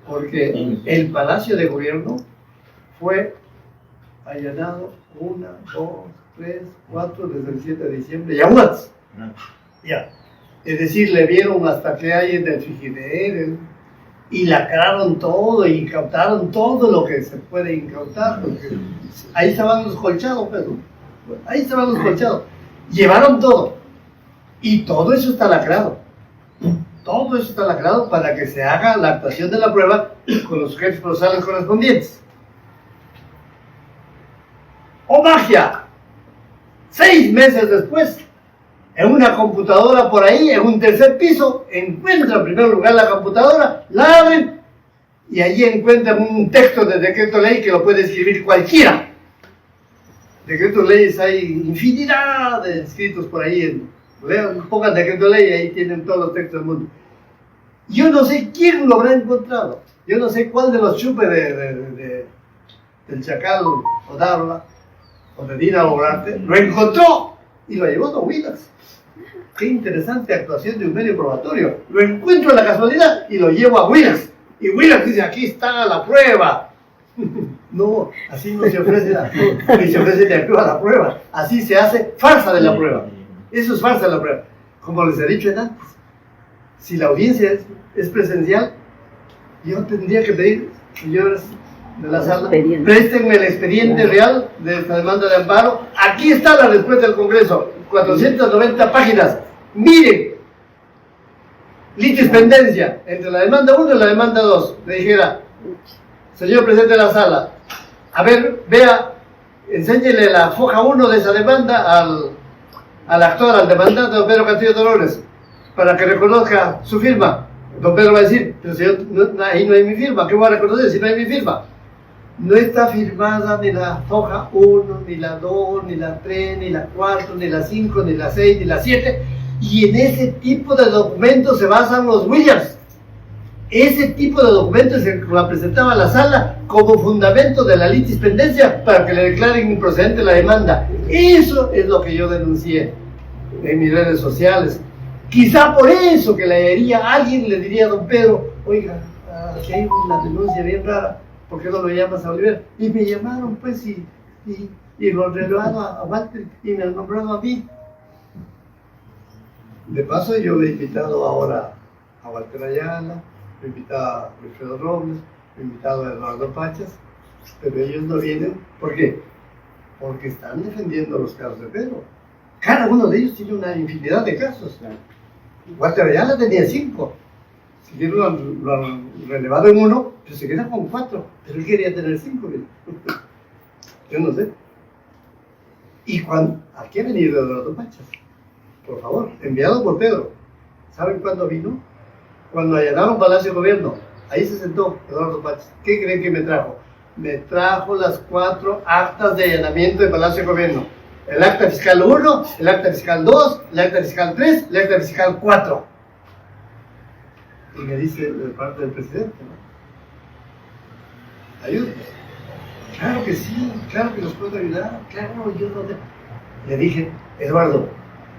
Porque el Palacio de Gobierno fue allanado 1, 2, 3, 4 desde el 7 de diciembre. ¿Ya más? Ya. Es decir, le vieron hasta que hay en el frigider y lacraron todo y incautaron todo lo que se puede incautar. Ahí estaban los colchados, Pedro. Ahí estaban los colchados. Llevaron todo. Y todo eso está lacrado. Todo eso está lacrado para que se haga la actuación de la prueba con los sujetos procesales correspondientes. ¡Oh, magia! 6 meses después, en una computadora por ahí, en un tercer piso, encuentra en primer lugar la computadora, la abren y allí encuentran un texto de decreto ley que lo puede escribir cualquiera. Decretos leyes hay infinidad de escritos por ahí. Lean, pongan decreto ley y ahí tienen todos los textos del mundo. Yo no sé quién lo habrá encontrado. Yo no sé cuál de los chupes del Chacal o Darla o de Dina Obrarte lo encontró y lo llevó a Don Willas. Qué interesante actuación de un medio probatorio. Lo encuentro en la casualidad y lo llevo a Willas. Y Willas dice, aquí está la prueba. No, así no se ofrece ni se ofrece de actuar la prueba. Así se hace farsa de la prueba. Eso es farsa de la prueba. Como les he dicho antes, si la audiencia es presencial, yo tendría que pedir, señores de la sala, préstenme el expediente real de esta demanda de amparo. Aquí está la respuesta del Congreso, 490 páginas. Miren, litispendencia entre la demanda 1 y la demanda 2. Le dijera, señor presidente de la sala, a ver, vea, enséñele la foja 1 de esa demanda al actor, al demandante, don Pedro Castillo Dolores, para que reconozca su firma. Don Pedro va a decir, pero señor, ahí no hay mi firma, ¿qué voy a reconocer si no hay mi firma? No está firmada ni la foja 1, ni la 2, ni la 3, ni la 4, ni la 5, ni la 6, ni la 7, y en ese tipo de documentos se basan los Williams. Ese tipo de documentos se la presentaba a la sala como fundamento de la litispendencia para que le declaren improcedente la demanda. Eso es lo que yo denuncié en mis redes sociales. Quizá por eso que alguien le diría a don Pedro, oiga, aquí hay una denuncia bien rara, ¿por qué no lo llamas a Oliver? Y me llamaron pues y lo han relevado a Walter y me han nombrado a mí. De paso yo le he invitado ahora a Walter Ayala, he invitado a Wilfredo Robles, he invitado a Eduardo Pachas, pero ellos no vienen. ¿Por qué? Porque están defendiendo los casos de Pedro. Cada uno de ellos tiene una infinidad de casos. Walter Ayala tenía 5. Si lo han relevado en 1, pues se queda con 4. Pero él quería tener 5. Yo no sé. Y aquí ha venido Eduardo Pachas. Por favor, enviado por Pedro. ¿Saben cuándo vino? Cuando allanaron Palacio de Gobierno. Ahí se sentó Eduardo Pachas. ¿Qué creen que me trajo? Me trajo las 4 actas de allanamiento de Palacio de Gobierno. El acta fiscal 1, el acta fiscal 2, el acta fiscal 3, el acta fiscal 4. Y me dice de parte del presidente, ¿no? Ayúdenos. Claro que sí, claro que los puedo ayudar, claro, yo no te... Le dije, Eduardo,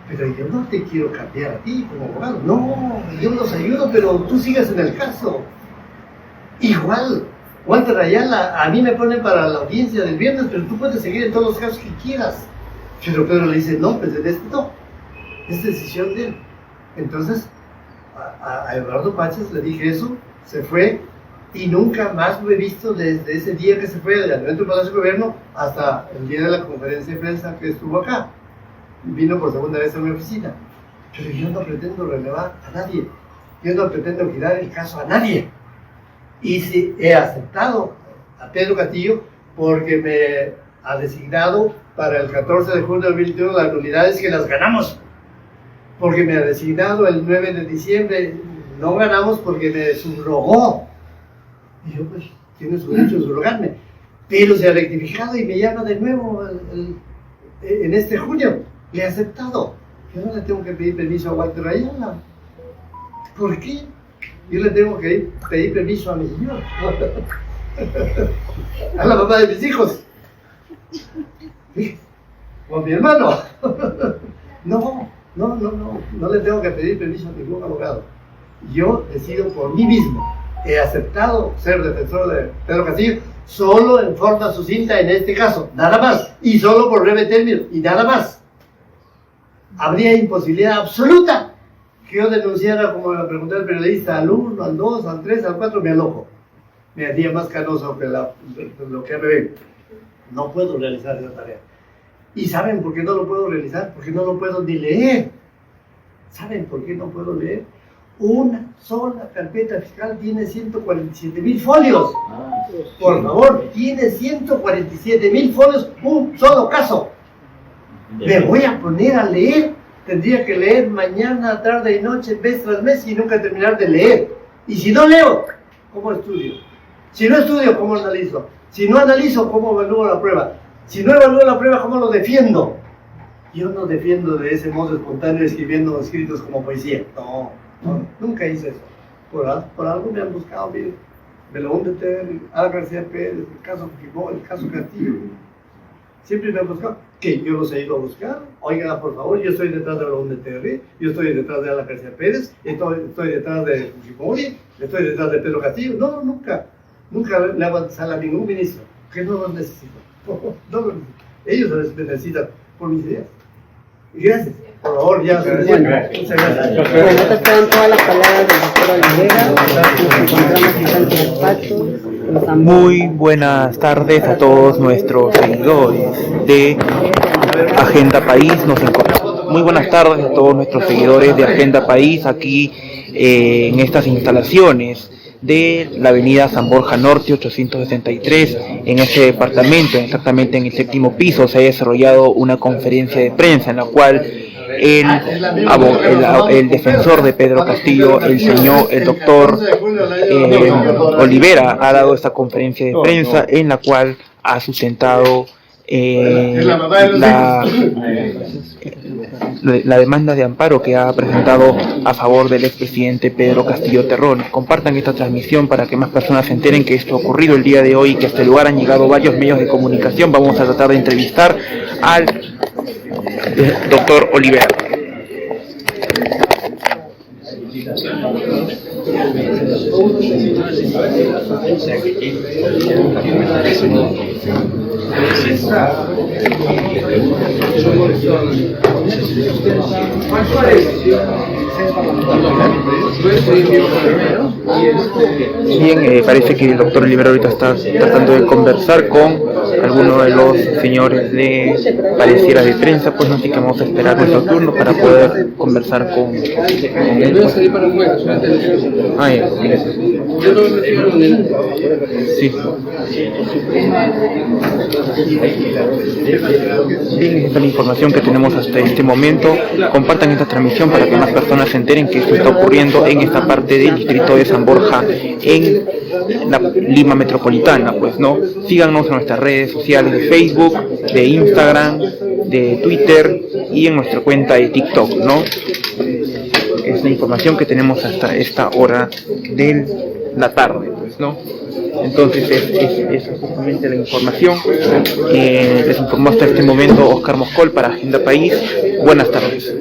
pero yo no te quiero cambiar a ti como abogado. No, yo los ayudo, pero tú sigas en el caso. Igual, Walter Ayala, a mí me ponen para la audiencia del viernes, pero tú puedes seguir en todos los casos que quieras. Pero Pedro le dice, no, pues en este no, es decisión de él. Entonces, a Eduardo Pachas le dije eso, se fue, y nunca más lo he visto desde ese día que se fue del allanamiento del Palacio de Gobierno hasta el día de la conferencia de prensa que estuvo acá. Vino por segunda vez a mi oficina. Pero yo no pretendo relevar a nadie, yo no pretendo quitar el caso a nadie. Y sí, he aceptado a Pedro Castillo porque me ha designado para el 14 de junio del 2021 las nulidades que las ganamos. Porque me ha designado el 9 de diciembre, no ganamos porque me subrogó. Y yo pues, tiene su derecho de subrogarme. Pero se ha rectificado y me llama de nuevo en este junio. Le he aceptado. Yo no le tengo que pedir permiso a Walter Ayala. ¿Por qué? Yo le tengo que pedir permiso a mi señor. A la mamá de mis hijos. O a mi hermano. No le tengo que pedir permiso a ningún abogado. Yo decido por mí mismo. He aceptado ser defensor de Pedro Castillo solo en forma sucinta en este caso, nada más. Y solo por breve término, y nada más. Habría imposibilidad absoluta que yo denunciara, como me preguntó el periodista, al 1, al 2, al 3, al 4, me alojo. Me haría más canoso que lo que me ven. No puedo realizar esa tarea. ¿Y saben por qué no lo puedo realizar? Porque no lo puedo ni leer. ¿Saben por qué no puedo leer? Una sola carpeta fiscal tiene 147,000 folios. Por favor, tiene 147,000 folios, un solo caso. Me voy a poner a leer. Tendría que leer mañana, tarde y noche, mes tras mes y nunca terminar de leer. Y si no leo, ¿cómo estudio? Si no estudio, ¿cómo analizo? Si no analizo, ¿cómo evalúo la prueba? Si no evalúo la prueba, ¿cómo lo defiendo? Yo no defiendo de ese modo espontáneo escribiendo escritos como poesía. No, nunca hice eso. Por algo me han buscado, mire, Belón de Terry, Ala García Pérez, el caso Fujimori, el caso Castillo. Siempre me han buscado. Que yo los he ido a buscar. Oiga, por favor, yo estoy detrás de Belón de Terry, yo estoy detrás de Ala García Pérez, estoy detrás de Fujimori, estoy detrás de Pedro Castillo. No, nunca le hago sal a ningún ministro, que no los necesito. No, ellos me necesitan por mis ideas. Gracias. Por favor, ya. Muchas gracias. Bueno, estas fueron todas las palabras del doctor Olivera. Nos encontramos en Sánchez Pacho. Muy buenas tardes a todos nuestros seguidores de Agenda País. Muy buenas tardes a todos nuestros seguidores de Agenda País aquí en estas instalaciones de la avenida San Borja Norte 863. En este departamento, exactamente en el 7º piso, se ha desarrollado una conferencia de prensa en la cual el defensor de Pedro Castillo, el doctor Olivera, ha dado esta conferencia de prensa en la cual ha sustentado la demanda de amparo que ha presentado a favor del expresidente Pedro Castillo Terrones. Compartan esta transmisión para que más personas se enteren que esto ha ocurrido el día de hoy y que a este lugar han llegado varios medios de comunicación. Vamos a tratar de entrevistar al doctor Olivera. Bien, parece que el doctor Olivera ahorita está tratando de conversar con alguno de los señores de pareciera de prensa, pues así que vamos a esperar nuestro turno para poder conversar con él. Pues. Sí. Bien, esta es la información que tenemos hasta este momento. Compartan esta transmisión para que más personas se enteren que esto está ocurriendo en esta parte del distrito de San Borja, en la Lima metropolitana, pues, ¿no? Síganos en nuestras redes sociales de Facebook, de Instagram, de Twitter y en nuestra cuenta de TikTok, ¿no? Es la información que tenemos hasta esta hora de la tarde, pues, ¿no? Entonces es justamente la información que les informó hasta este momento Oscar Moscol para Agenda País. Buenas tardes.